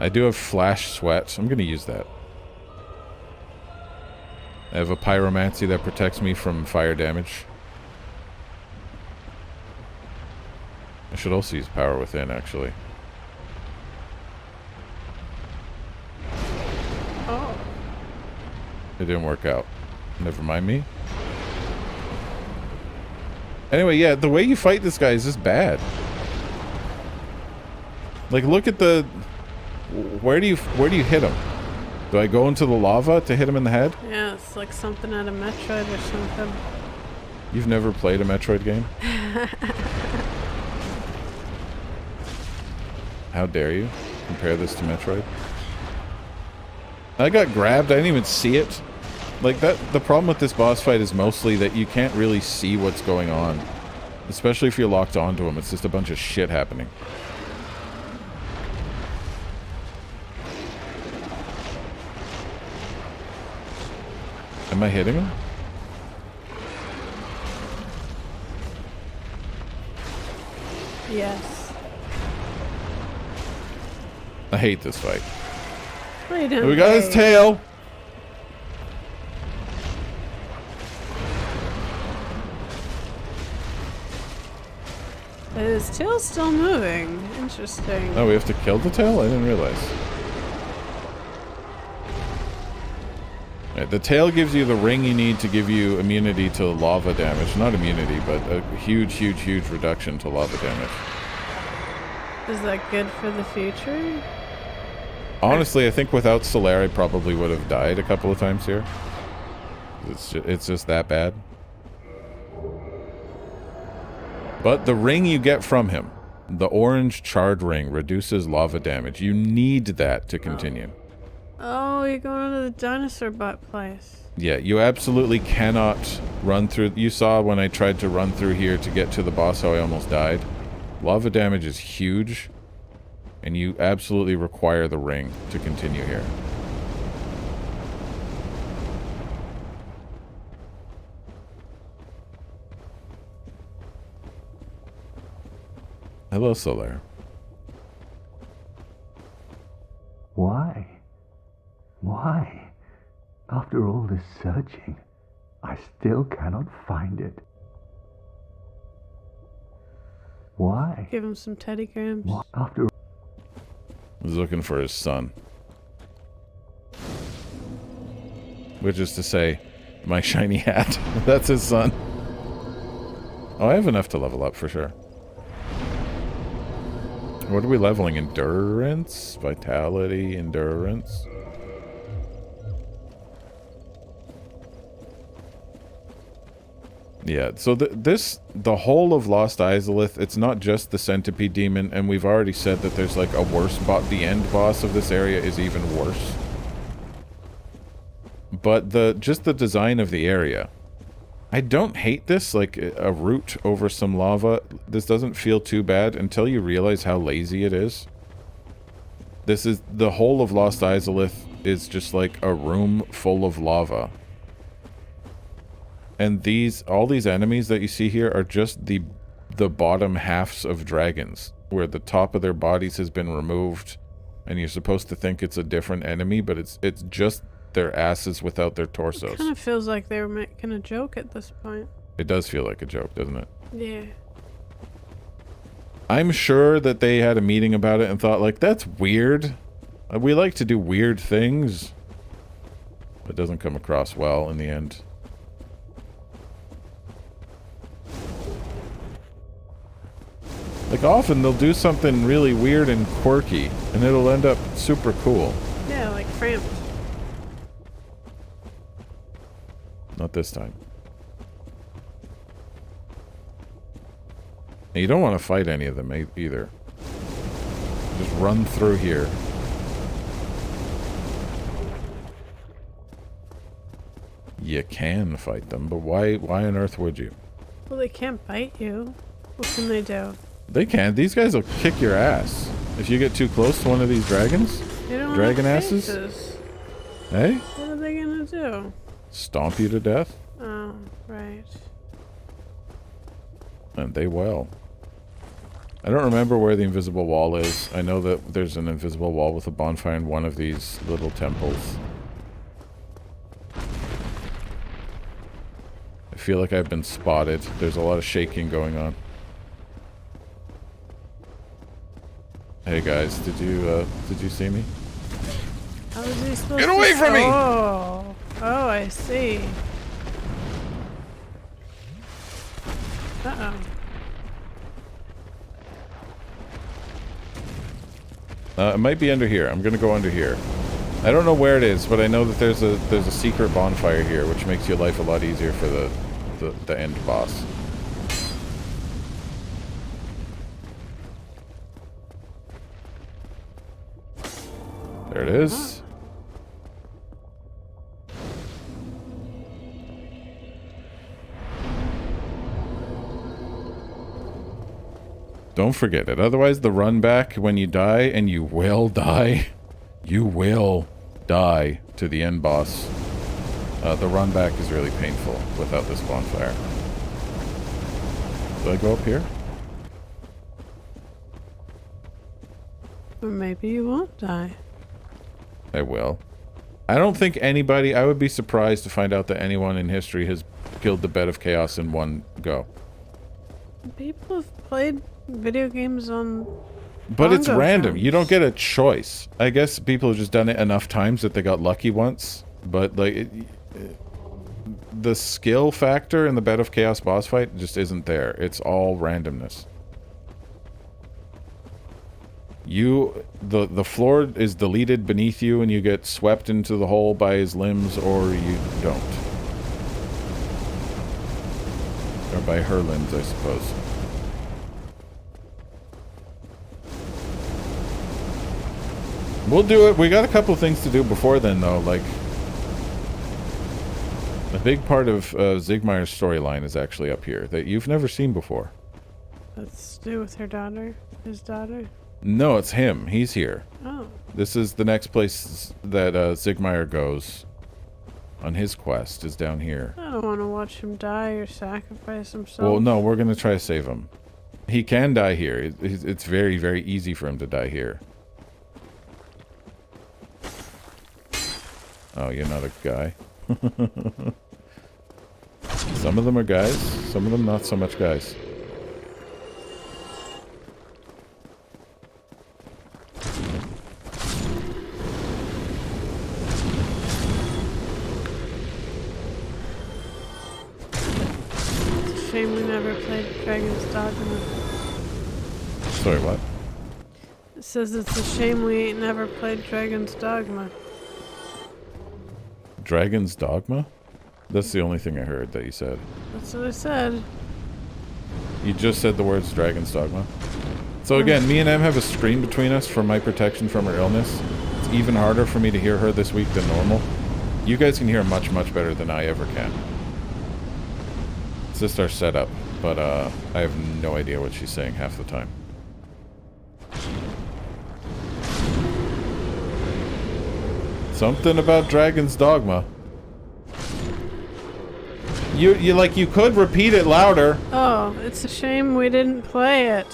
I do have flash sweat. I'm gonna use that. I have a pyromancy that protects me from fire damage. I should also use power within, actually. Oh. It didn't work out. Never mind me. Anyway, yeah, the way you fight this guy is just bad. Like, look at the... Where do you hit him? Do I go into the lava to hit him in the head? Yeah, it's like something out of Metroid or something. You've never played a Metroid game? How dare you compare this to Metroid? I got grabbed. I didn't even see it. Like, that. The problem with this boss fight is mostly that you can't really see what's going on. Especially if you're locked onto him. It's just a bunch of shit happening. Am I hitting him? Yes. I hate this fight. Wait a We got his tail. His tail's still moving. Interesting. Oh, we have to kill the tail? I didn't realize. Right, the tail gives you the ring you need to give you immunity to lava damage. Not immunity, but a huge, huge, huge reduction to lava damage. Is that good for the future? Honestly, I think without Solaire, I probably would have died a couple of times here. It's just that bad. But the ring you get from him, the orange charred ring, reduces lava damage. You need that to continue. Oh, you're going to the dinosaur butt place. Yeah, you absolutely cannot run through. You saw when I tried to run through here to get to the boss how I almost died. Lava damage is huge, and you absolutely require the ring to continue here. Hello, Solaire. Why? Why? After all this searching, I still cannot find it. Why? Give him some Teddy Grahams. Why? After He's looking for his son. Which is to say, my shiny hat. That's his son. Oh, I have enough to level up for sure. What are we leveling? Endurance? Vitality? Endurance? Yeah, so the whole of Lost Izalith, it's not just the centipede demon, and we've already said that there's like a worse the end boss of this area is even worse. But just the design of the area. I don't hate this, like a route over some lava. This doesn't feel too bad until you realize how lazy it is. This is, the whole of Lost Izalith is just like a room full of lava. And all these enemies that you see here are just the bottom halves of dragons, where the top of their bodies has been removed, and you're supposed to think it's a different enemy, but it's just their asses without their torsos. It kind of feels like they were making a joke at this point. It does feel like a joke, doesn't it? Yeah. I'm sure that they had a meeting about it and thought, like, that's weird. We like to do weird things. It doesn't come across well in the end. Like, often they'll do something really weird and quirky, and it'll end up super cool. Yeah, like Cramped. Not this time. And you don't want to fight any of them either. Just run through here. You can fight them, but why on earth would you? Well, they can't bite you. What can they do? They can. These guys will kick your ass. If you get too close to one of these dragons. They don't Dragon have asses. faces. Hey? What are they gonna do? Stomp you to death. Oh, right. And they will. I don't remember where the invisible wall is. I know that there's an invisible wall with a bonfire in one of these little temples. I feel like I've been spotted. There's a lot of shaking going on. Hey guys, did you see me? How is he supposed Get away from me! Oh, I see. Uh-oh. It might be under here. I'm gonna go under here. I don't know where it is, but I know that there's a secret bonfire here, which makes your life a lot easier for the end boss. There it is. Don't forget it. Otherwise, the run back when you die, and you will die, you will die to the end boss. The run back is really painful without this bonfire. Do I go up here? Or maybe you won't die. I will. I don't think anybody... I would be surprised to find out that anyone in history has killed the Bed of Chaos in one go. People have played video games on... But it's bongo random. drums. You don't get a choice. I guess people have just done it enough times that they got lucky once. But, like, the skill factor in the Bed of Chaos boss fight just isn't there. It's all randomness. The floor is deleted beneath you and you get swept into the hole by his limbs, or you don't. Or by her limbs, I suppose. We'll do it. We got a couple things to do before then, though. Like, a big part of Zigmeyer's storyline is actually up here that you've never seen before. That's to do with her daughter? His daughter? No, it's him. He's here. Oh. This is the next place that Zigmeyer goes on his quest, is down here. I don't want to watch him die or sacrifice himself. Well, no, we're going to try to save him. He can die here. It's very, very easy for him to die here. Oh, you're not a guy. Some of them are guys, some of them not so much guys. It's a shame we never played Dragon's Dogma. Sorry, what? It says it's a shame we ain't never played Dragon's Dogma. Dragon's Dogma? That's the only thing I heard that you said. That's what I said. You just said the words Dragon's Dogma. So again, me and Em have a screen between us for my protection from her illness. It's even harder for me to hear her this week than normal. You guys can hear much, much better than I ever can. It's just our setup, but I have no idea what she's saying half the time. Something about Dragon's Dogma. You could repeat it louder. Oh, it's a shame we didn't play it.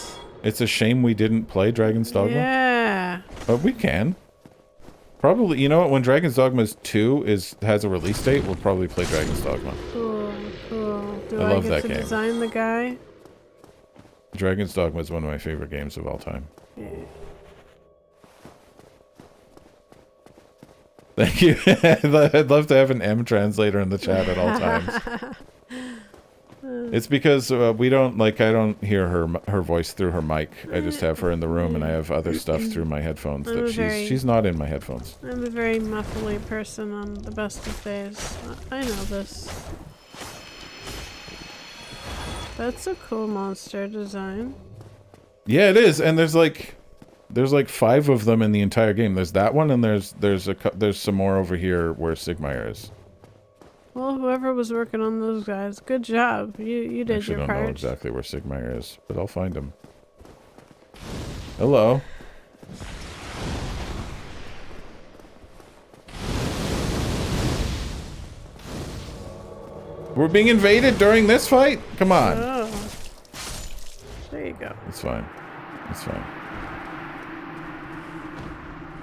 It's a shame we didn't play Dragon's Dogma? Yeah. But we can. Probably, you know what, when Dragon's Dogma 2 has a release date, we'll probably play Dragon's Dogma. Cool, cool. Do I love that get to game. design the guy? Dragon's Dogma is one of my favorite games of all time. Yeah. Thank you. I'd love to have an M translator in the chat at all times. It's because we don't, like, I don't hear her voice through her mic. I just have her in the room and I have other stuff through my headphones that she's not in my headphones. I'm a very muffly person on the best of days. I know this. That's a cool monster design. Yeah, it is. And there's like 5 of them in the entire game. There's that one, and there's some more over here where Sigmire is. Well, whoever was working on those guys, good job. You did Actually, your I part. don't know exactly where Sigmire is, but I'll find him. Hello. We're being invaded during this fight? Come on. Oh. There you go. It's fine. It's fine.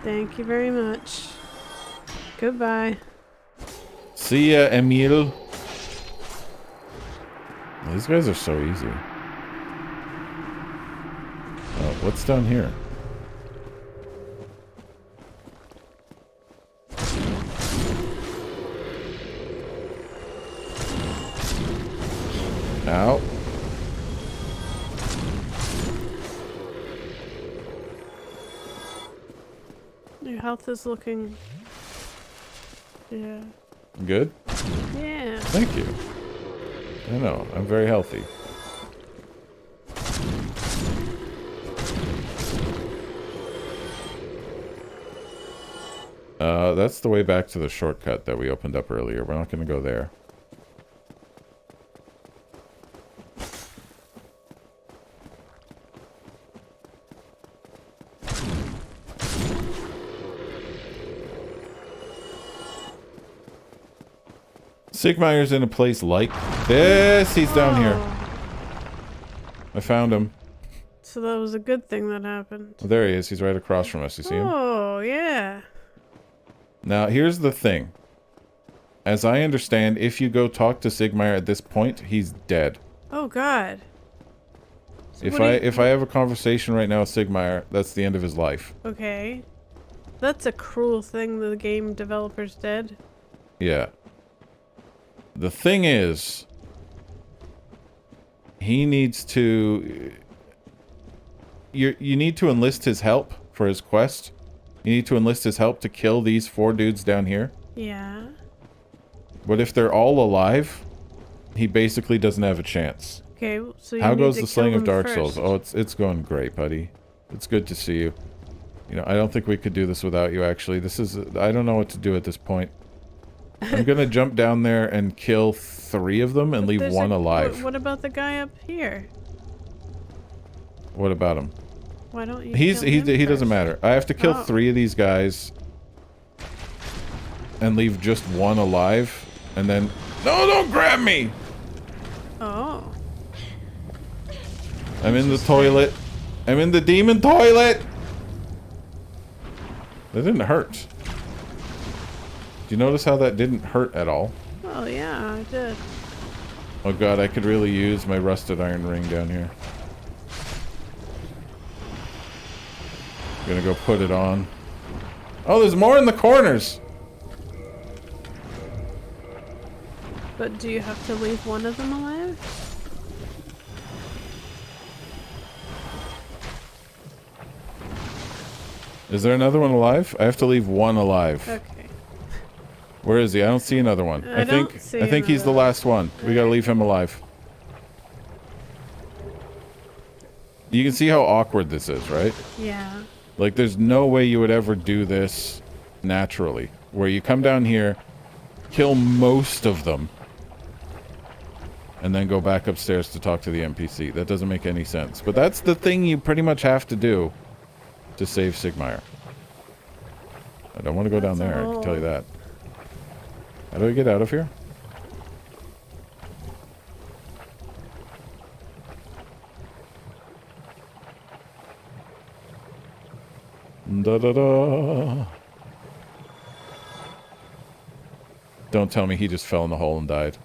Thank you very much. Goodbye. See ya, Emil. These guys are so easy. Oh, what's down here? Ow. Your health is looking... Yeah. Good? Yeah. Thank you. I know, I'm very healthy. That's the way back to the shortcut that we opened up earlier. We're not going to go there. Sigmire's in a place like this. He's down here. I found him. So that was a good thing that happened. Oh, there he is. He's right across from us. You see him? Oh, yeah. Now, here's the thing. As I understand, if you go talk to Sigmire at this point, he's dead. Oh God. So If I have a conversation right now with Sigmire, that's the end of his life. Okay. That's a cruel thing the game developers did. Yeah. The thing is, he needs to... You need to enlist his help for his quest. You need to enlist his help to kill these 4 dudes down here. Yeah. But if they're all alive, he basically doesn't have a chance. Okay, so you How need goes to the kill slaying of them Dark first. Souls? Oh, it's going great, buddy. It's good to see you. You know, I don't think we could do this without you, actually. This is... I don't know what to do at this point. I'm gonna jump down there and kill 3 of them and leave There's 1 alive. What about the guy up here? What about him? Why don't you He kill him doesn't first? matter. I have to kill 3 of these guys and leave just 1 alive, and then... No, don't grab me! Oh. I'm in the toilet. I'm in the demon toilet! That didn't hurt. Do you notice how that didn't hurt at all? Well, yeah, I did. Oh god, I could really use my rusted iron ring down here. Gonna go put it on. Oh, there's more in the corners! But do you have to leave one of them alive? Is there another one alive? I have to leave 1 alive. Okay. Where is he? I don't see another one. I don't see I think he's the another one. last one. We gotta leave him alive. You can see how awkward this is, right? Yeah. Like, there's no way you would ever do this naturally. Where you come down here, kill most of them, and then go back upstairs to talk to the NPC. That doesn't make any sense. But that's the thing you pretty much have to do to save Sigmire. I don't want to go down there, I can tell you that. How do I get out of here? Da-da-da. Don't tell me he just fell in the hole and died.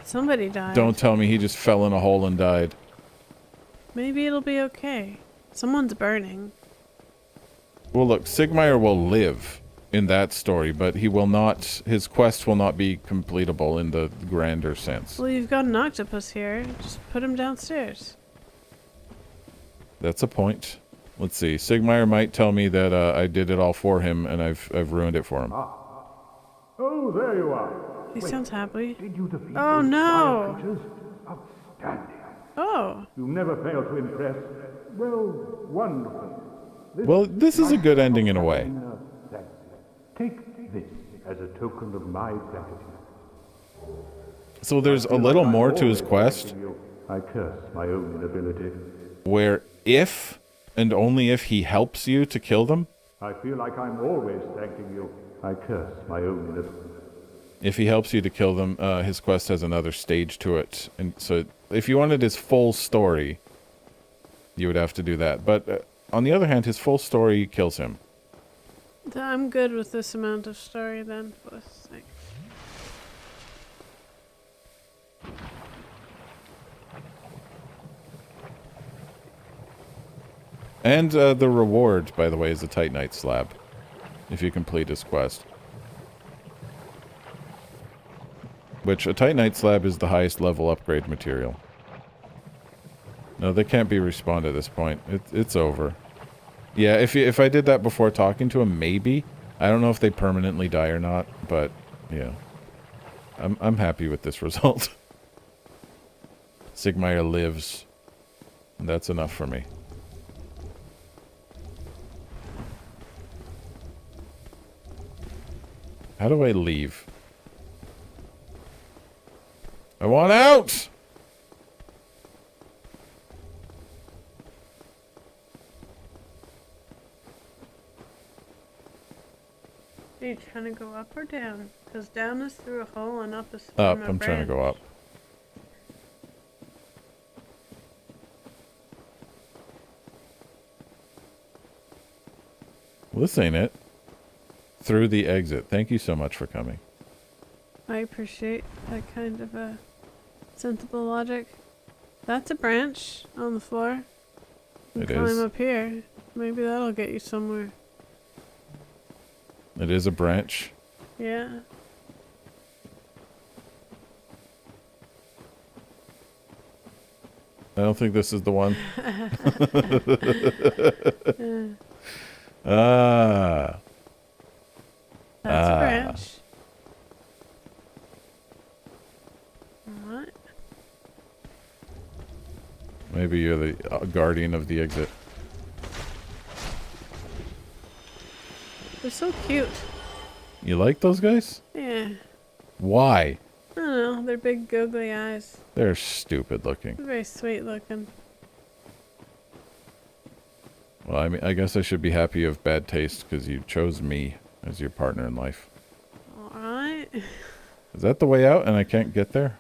Somebody died. Don't tell me he just fell in a hole and died. Maybe it'll be okay. Someone's burning. Well, look, Sigmire will live in that story, but he will not... His quest will not be completable in the grander sense. Well, you've got an octopus here. Just put him downstairs. That's a point. Let's see. Sigmire might tell me that I did it all for him, and I've ruined it for him. Oh, there you are. He sounds happy. Did you defeat Oh, those no. fire creatures? Outstanding. Oh. You never fail to impress. Well, wonderful. Well, this is a good ending in a way. Thank you. Take this as a token of my gratitude. So there's a little more to his quest, I curse my own inability. where if and only if he helps you to kill them, I feel like I'm always thanking you. I curse my own inability. if he helps you to kill them, his quest has another stage to it. And so if you wanted his full story, you would have to do that. But on the other hand, his full story kills him. I'm good with this amount of story then for this thing. And the reward, by the way, is a Titanite slab, if you complete his quest. Which, a Titanite slab is the highest level upgrade material. No, they can't be respawned at this point. It's over. Yeah, if I did that before talking to him, maybe. I don't know if they permanently die or not, but, yeah. I'm happy with this result. Sigmire lives. And that's enough for me. How do I leave? I want out! Are you trying to go up or down? Because down is through a hole and up is through Up. a I'm trying to go branch. up. Well, this ain't it. through the exit. Thank you so much for coming. I appreciate that kind of a sensible logic. That's a branch on the floor. You It can is. climb up here. Maybe that'll get you somewhere. It is a branch. Yeah. I don't think this is the one. That's a branch. What? Maybe you're the guardian of the exit. They're so cute. You like those guys? Yeah. Why? I don't know. They're big googly eyes. They're stupid looking. They're very sweet looking. Well, I mean, I guess I should be happy you have bad taste because you chose me as your partner in life. Alright. Is that the way out and I can't get there?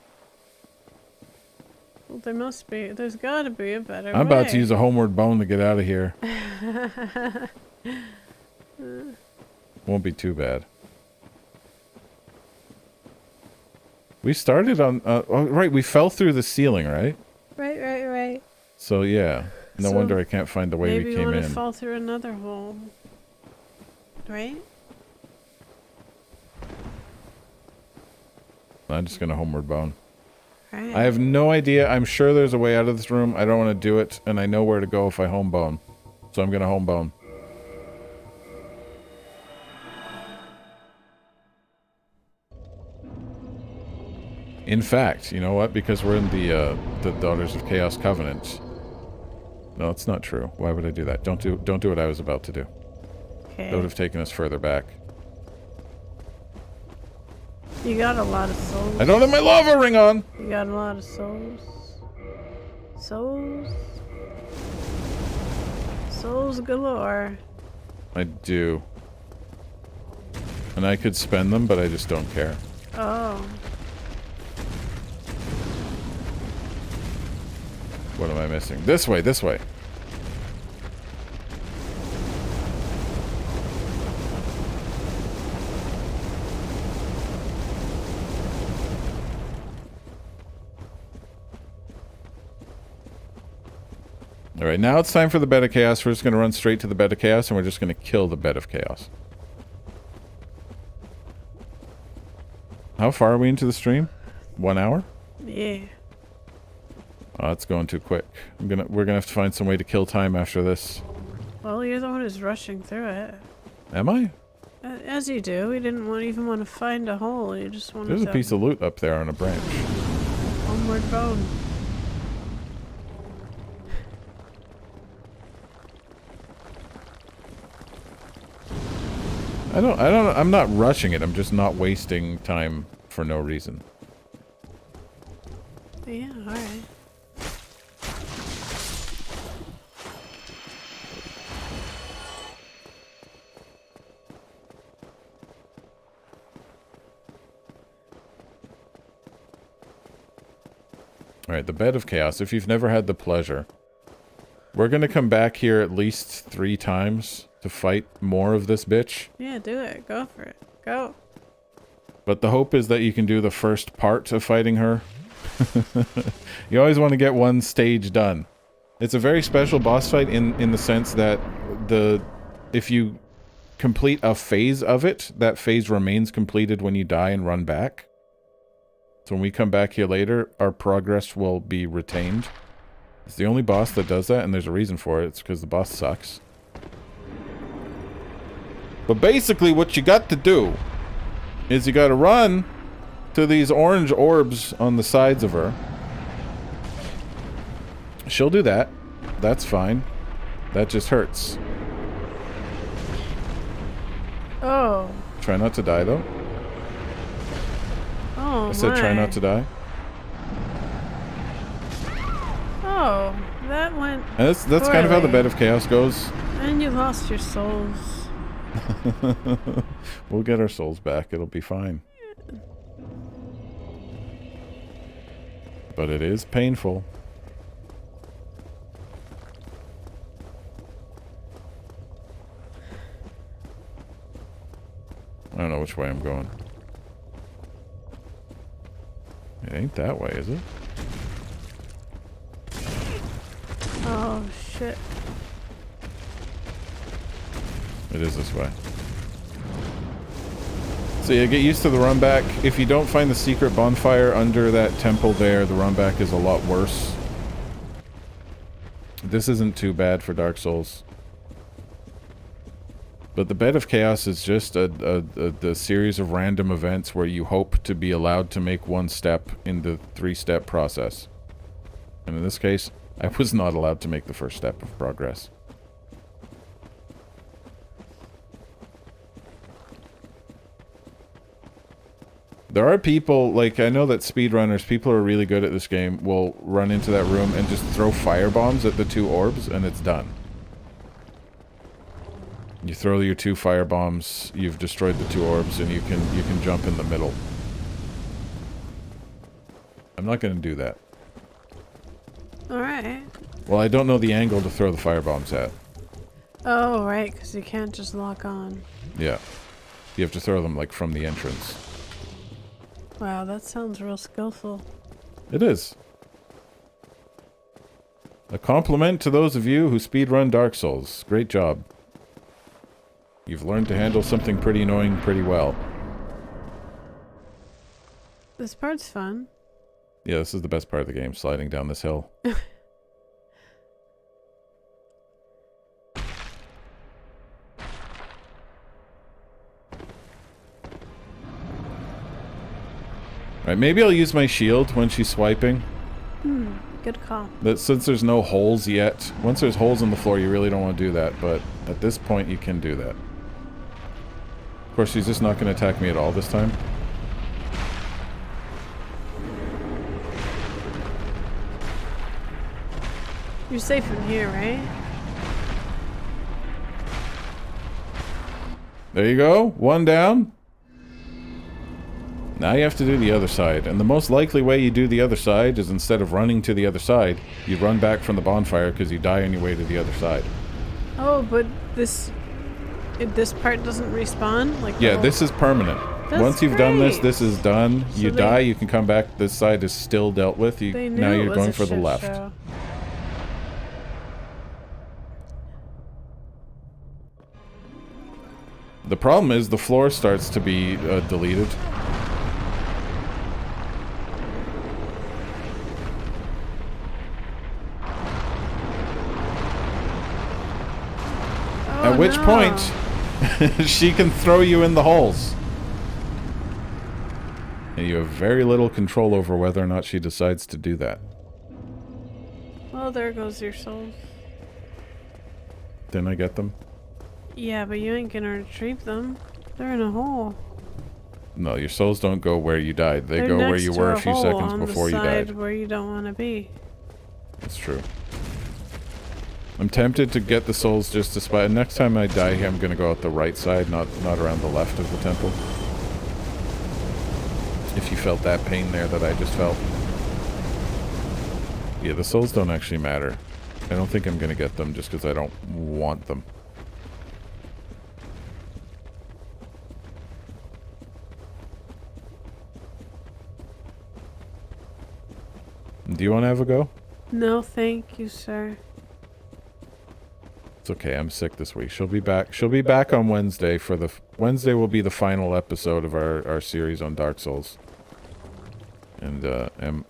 Well, there must be. There's gotta be a better way. I'm about to use a homeward bone to get out of here. Won't be too bad. We started on... oh, right, we fell through the ceiling, right? Right. So, yeah. No So wonder I can't find the way we maybe came you want in. to fall through another hole. Right? I'm just gonna homeward bone. Right. I have no idea. I'm sure there's a way out of this room. I don't want to do it, and I know where to go if I home bone. So I'm gonna home bone. In fact, you know what? Because we're in the Daughters of Chaos Covenant. No, it's not true. Why would I do that? Don't do what I was about to do. Okay. That would have taken us further back. You got a lot of souls. I don't have my lava ring on! You got a lot of souls. Souls? Souls galore. I do. And I could spend them, but I just don't care. Oh. What am I missing? This way, this way. Alright, now it's time for the bed of chaos. We're just going to run straight to the bed of chaos, and we're just going to kill the bed of chaos. How far are we into the stream? 1 hour? Yeah. Oh, it's going too quick. We're gonna have to find some way to kill time after this. Well, you're the one who's rushing through it. Am I? As you do. We didn't even want to find a hole. You just wanted There's to... a piece of loot up there on a branch. Homeward bone. I'm not rushing it. I'm just not wasting time for no reason. Yeah, alright. Alright, the bed of chaos. If you've never had the pleasure, we're gonna come back here at least 3 times to fight more of this bitch. Yeah, do it. Go for it. Go. But the hope is that you can do the first part of fighting her. You always want to get one stage done. It's a very special boss fight in the sense that if you complete a phase of it, that phase remains completed when you die and run back. So when we come back here later, our progress will be retained. It's the only boss that does that, and there's a reason for it. It's because the boss sucks. But basically what you got to do is you got to run to these orange orbs on the sides of her. She'll do that. That's fine. That just hurts. Oh. Try not to die, though. Oh, I said try not to die. Oh, that went And that's kind of how the poorly. bed of chaos goes. And you lost your souls. We'll get our souls back. It'll be fine. But it is painful. don't know which way I'm going. It ain't that way, is it? Oh, shit. It is this way. So yeah, get used to the run back. If you don't find the secret bonfire under that temple there, the run back is a lot worse. This isn't too bad for Dark Souls. But the Bed of Chaos is just a series of random events where you hope to be allowed to make one step in the three-step process. And in this case, I was not allowed to make the first step of progress. There are people, like, I know that speedrunners, people who are really good at this game, will run into that room and just throw fire bombs at the two orbs, and it's done. You throw your two fire bombs, you've destroyed the two orbs, and you can jump in the middle. I'm not going to do that. Alright. Well, I don't know the angle to throw the fire bombs at. Oh, right, because you can't just lock on. Yeah. You have to throw them, like, from the entrance. Wow, that sounds real skillful. It is. A compliment to those of you who speedrun Dark Souls. Great job. You've learned to handle something pretty annoying pretty well. This part's fun. Yeah, this is the best part of the game, sliding down this hill. Right, maybe I'll use my shield when she's swiping. Good call. But since there's no holes yet, once there's holes in the floor, you really don't want to do that, but at this point, you can do that. Of course, she's just not going to attack me at all this time. You're safe from here, right? There you go. One down. Now you have to do the other side, and the most likely way you do the other side is instead of running to the other side, you run back from the bonfire because you die on your way to the other side. Oh, but this part doesn't respawn? Like Yeah, this is permanent. That's Once you've done this, great. this is done. So You they- die, you can come back. This side is still dealt with. They knew Now it you're was going a for the shit left. show. The problem is the floor starts to be deleted. At which point, she can throw you in the holes. And you have very little control over whether or not she decides to do that. Well, there goes your souls. Didn't I get them? Yeah, but you ain't gonna retrieve them. They're in a hole. No, your souls don't go where you died. They They're go where next you to were a few hole seconds on before the you side died. where you don't want to be. That's true. I'm tempted to get the souls just to spot. Next time I die here, I'm going to go out the right side, not around the left of the temple. If you felt that pain there that I just felt. Yeah, the souls don't actually matter. I don't think I'm going to get them just because I don't want them. Do you want to have a go? No, thank you, sir. It's okay, I'm sick this week. She'll be back. She'll be back on Wednesday for the... Wednesday will be the final episode of our series on Dark Souls. And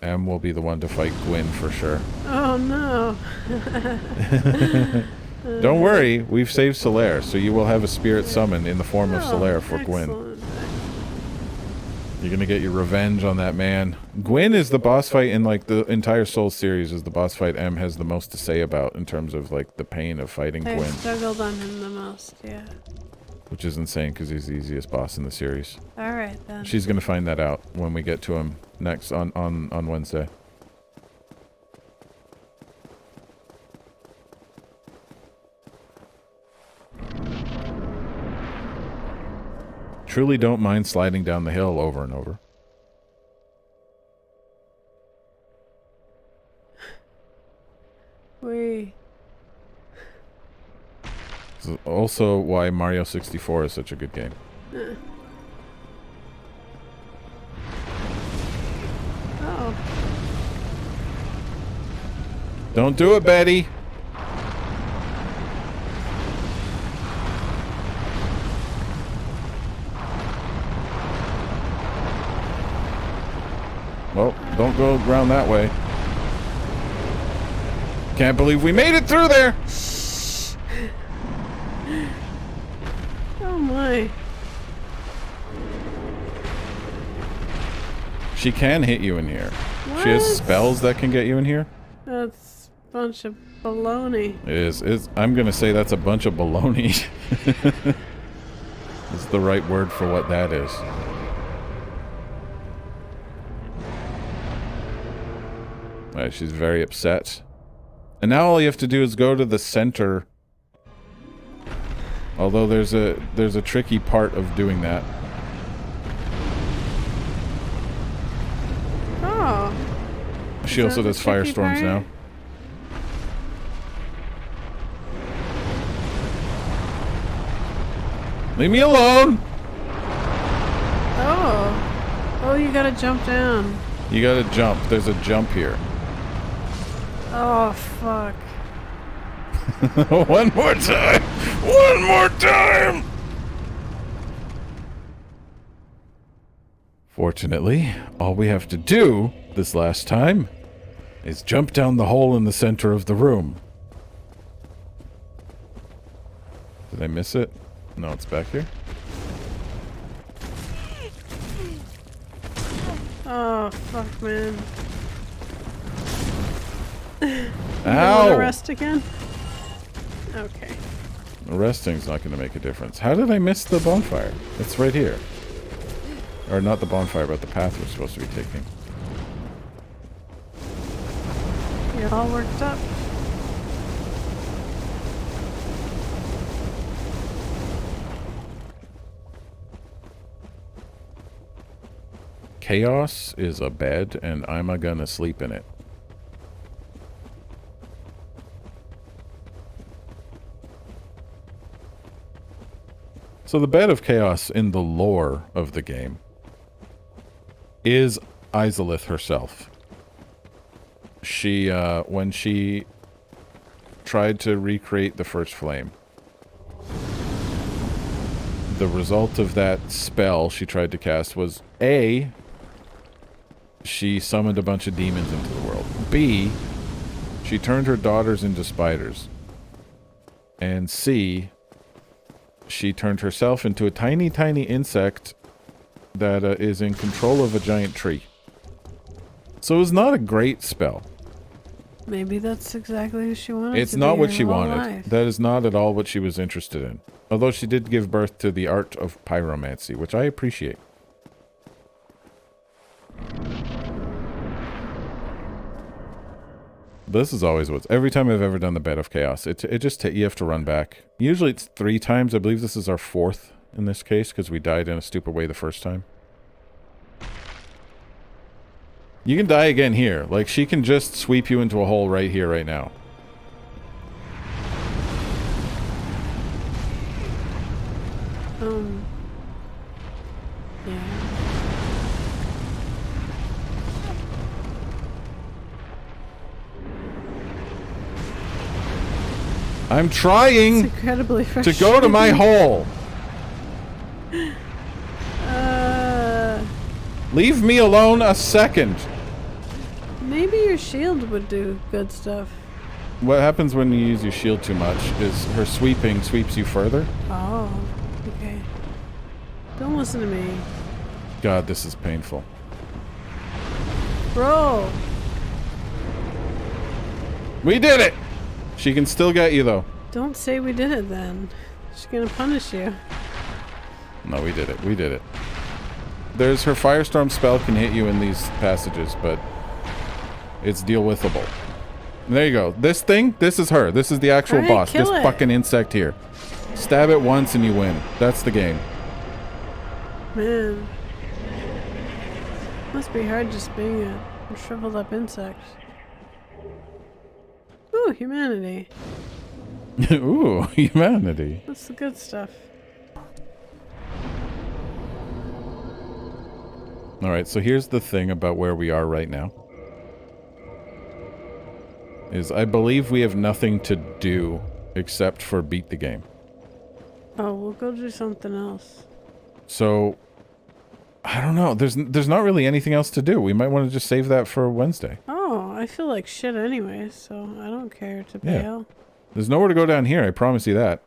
M will be the one to fight Gwyn for sure. Oh no. Don't worry, we've saved Solaire, so you will have a spirit summon in the form of Oh, Solaire for Gwyn. excellent. You're gonna get your revenge on that man. Gwyn is the boss fight in like the entire Souls series is the boss fight M has the most to say about in terms of like the pain of fighting I Gwyn. struggled on him the most, yeah. Which is insane because he's the easiest boss in the series. Alright then. She's gonna find that out when we get to him next on Wednesday. Truly don't mind sliding down the hill over and over. Wait. This is also why Mario 64 is such a good game. Don't do it, Betty. Well, don't go around that way. Can't believe we made it through there! Oh my. She can hit you in here. What? She has spells that can get you in here. That's a bunch of baloney. It is. I'm gonna say that's a bunch of baloney. Is the right word for what that is. Alright, she's very upset. And now all you have to do is go to the center. Although there's a tricky part of doing that. Oh. She also does firestorms now. Leave me alone! Oh. Oh, you gotta jump down. You gotta jump. There's a jump here. Oh, fuck. One more time! One more time! Fortunately, all we have to do this last time is jump down the hole in the center of the room. Did I miss it? No, it's back here. Oh, fuck, man. Ow! You wanna rest again? Okay. Resting's not going to make a difference. How did I miss the bonfire? It's right here. Or not the bonfire, but the path we're supposed to be taking. You're all worked up. Chaos is a bed, and I'm gonna sleep in it. So the bed of chaos in the lore of the game is Izalith herself. She, when she tried to recreate the first flame, the result of that spell she tried to cast was A, she summoned a bunch of demons into the world. B, she turned her daughters into spiders. And C, she turned herself into a tiny, tiny insect that is in control of a giant tree. So it was not a great spell. Maybe that's exactly what she wanted. It's to not be what her she whole wanted. life. That is not at all what she was interested in. Although she did give birth to the art of pyromancy, which I appreciate. This is always what's... Every time I've ever done the Bed of Chaos, it just... You have to run back. Usually it's 3 times. I believe this is our 4th in this case, because we died in a stupid way the first time. You can die again here. Like, she can just sweep you into a hole right here, right now. Yeah. I'm trying It's incredibly to go to my hole. Leave me alone a second. Maybe your shield would do good stuff. What happens when you use your shield too much is her sweeping sweeps you further. Oh, okay. Don't listen to me. God, this is painful. Bro! We did it! She can still get you, though. Don't say we did it then. She's gonna punish you. No, we did it. We did it. There's her Firestorm spell can hit you in these passages, but it's deal-withable. There you go. This thing, this is her. This is the actual Alright, boss. This kill it. fucking insect here. Stab it once and you win. That's the game. Man. Must be hard just being a shriveled up insect. Ooh, humanity. Ooh, humanity. That's the good stuff. Alright, so here's the thing about where we are right now. is I believe we have nothing to do except for beat the game. Oh, we'll go do something else. So, I don't know. There's not really anything else to do. We might want to just save that for Wednesday. Oh, I feel like shit anyway, so I don't care to bail. There's nowhere to go down here, I promise you that.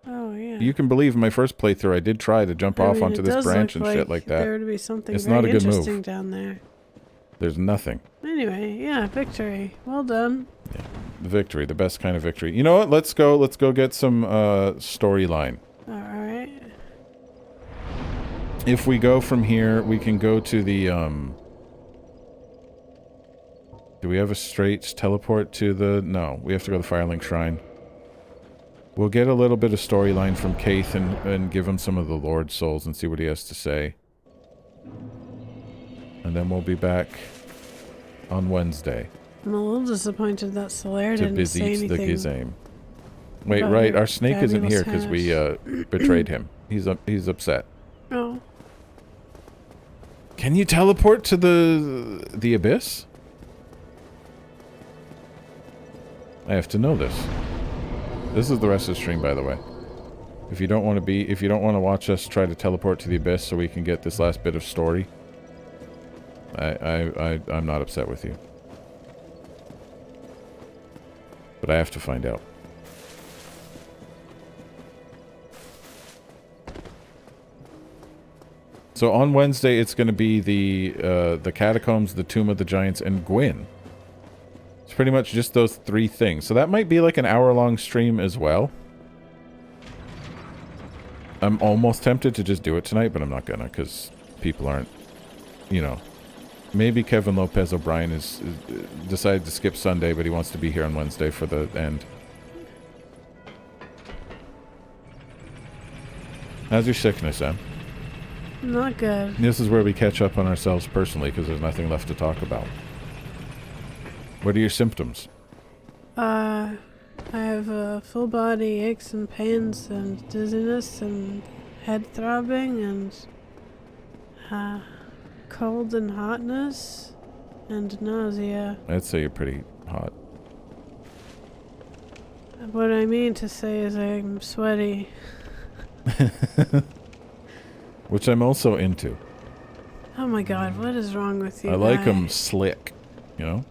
Oh, yeah. You can believe in my first playthrough I did try to jump off onto this branch and shit like that. There would be something It's very not a good interesting move. down there. There's nothing. Anyway, yeah, victory. Well done. Yeah. The victory, the best kind of victory. You know what? Let's go get some storyline. Alright. If we go from here, we can go to the do we have a straight teleport to the... No, we have to go to the Firelink Shrine. We'll get a little bit of storyline from Kaith and give him some of the Lord Souls and see what he has to say. And then we'll be back on Wednesday. I'm a little disappointed that Solaire to didn't say Bizit the anything. Gizame. Wait, right, our snake isn't here because we betrayed him. He's upset. Oh. Can you teleport to the abyss? I have to know this. This is the rest of the stream, by the way. If you don't want to watch us try to teleport to the abyss so we can get this last bit of story, I'm not upset with you. But I have to find out. So on Wednesday, it's going to be the catacombs, the Tomb of the Giants, and Gwyn. It's pretty much just those three things. So that might be like an hour-long stream as well. I'm almost tempted to just do it tonight, but I'm not gonna, because people aren't, you know. Maybe Kevin Lopez O'Brien is decided to skip Sunday, but he wants to be here on Wednesday for the end. How's your sickness, Em? Not good. This is where we catch up on ourselves personally, because there's nothing left to talk about. What are your symptoms? I have full body aches and pains and dizziness and head throbbing and cold and hotness and nausea. I'd say you're pretty hot. What I mean to say is I'm sweaty. Which I'm also into. Oh my god, what is wrong with you? I like them slick, you know?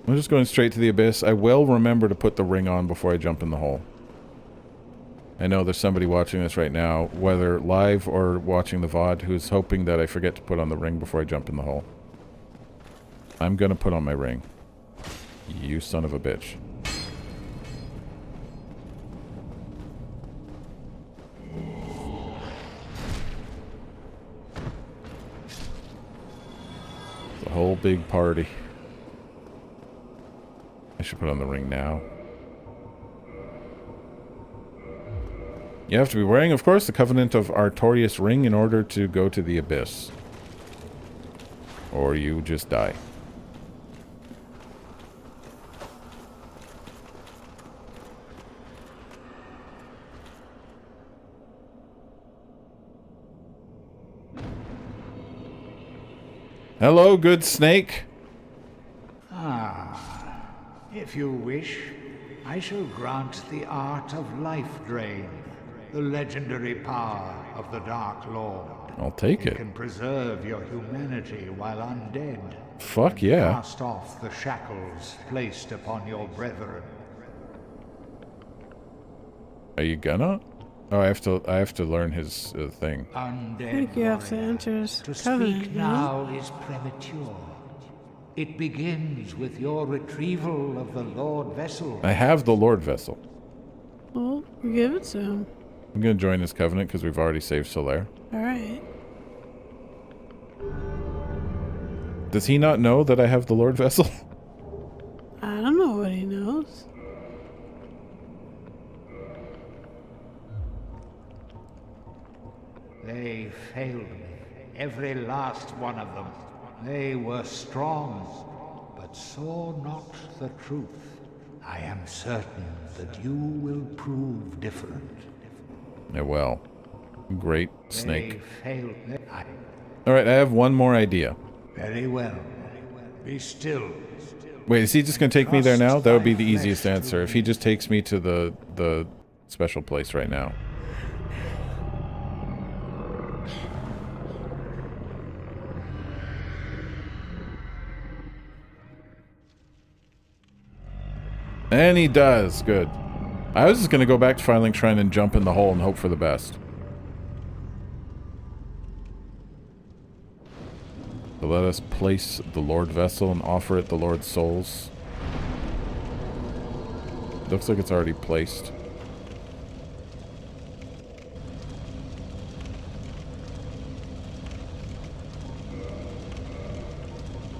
I'm just going straight to the abyss. I will remember to put the ring on before I jump in the hole. I know there's somebody watching this right now, whether live or watching the VOD, who's hoping that I forget to put on the ring before I jump in the hole. I'm gonna put on my ring. You son of a bitch. The whole big party. I should put on the ring now. You have to be wearing, of course, the Covenant of Artorias ring in order to go to the abyss. Or you just die. Hello, good snake. If you wish, I shall grant the art of life drain, the legendary power of the Dark Lord. I'll take it. It can preserve your humanity while undead. Fuck yeah. Cast off the shackles placed upon your brethren. Are you gonna? Oh, I have to learn his thing. Undead I think you have to warrior, enter his to covenant, speak you know? now is premature. It begins with your retrieval of the Lord Vessel. I have the Lord Vessel. Well, give it to him. I'm gonna join his covenant because we've already saved Solaire. Alright. Does he not know that I have the Lord Vessel? I don't know what he knows. They failed me, every last one of them. They were strong, but saw not the truth. I am certain that you will prove different. Yeah, well. Great snake. They failed me. Alright, I have one more idea. Very well. Be still. Wait, is he just gonna take me there now? That would be the easiest answer. If he just takes me to the special place right now. And he does. Good. I was just gonna go back to Firelink Shrine and jump in the hole and hope for the best. So let us place the Lord Vessel and offer it the Lord's souls. Looks like it's already placed.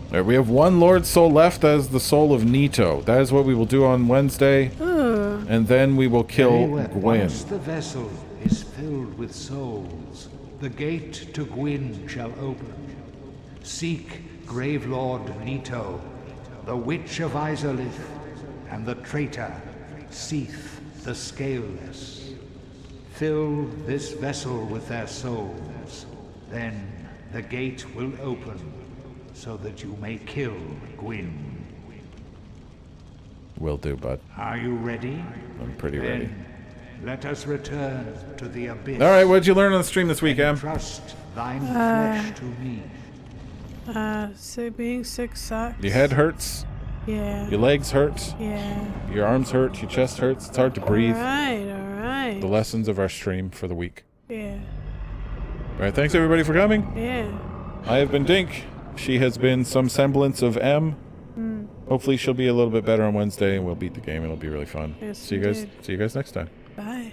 Alright, we have one Lord's soul left. That is the soul of Nito. That is what we will do on Wednesday. And then we will kill Gwyn. Once the vessel is filled with souls, the gate to Gwyn shall open. Seek Grave Lord Nito, the Witch of Izalith, and the traitor Seath the Scaleless. Fill this vessel with their souls, then the gate will open, so that you may kill Gwyn. Will do, bud. Are you ready? I'm pretty ready. Let us return to the abyss. Alright, what did you learn on the stream this week, Em? Trust thine flesh to me. So being sick sucks. Your head hurts. Yeah. Your legs hurt. Yeah. Your arms hurt. Your chest hurts. It's hard to breathe. Alright. The lessons of our stream for the week. Yeah. Alright, thanks everybody for coming. Yeah. I have been Dink. She has been some semblance of M. Hopefully she'll be a little bit better on Wednesday and we'll beat the game. It'll be really fun. Yes, see you guys next time. Bye.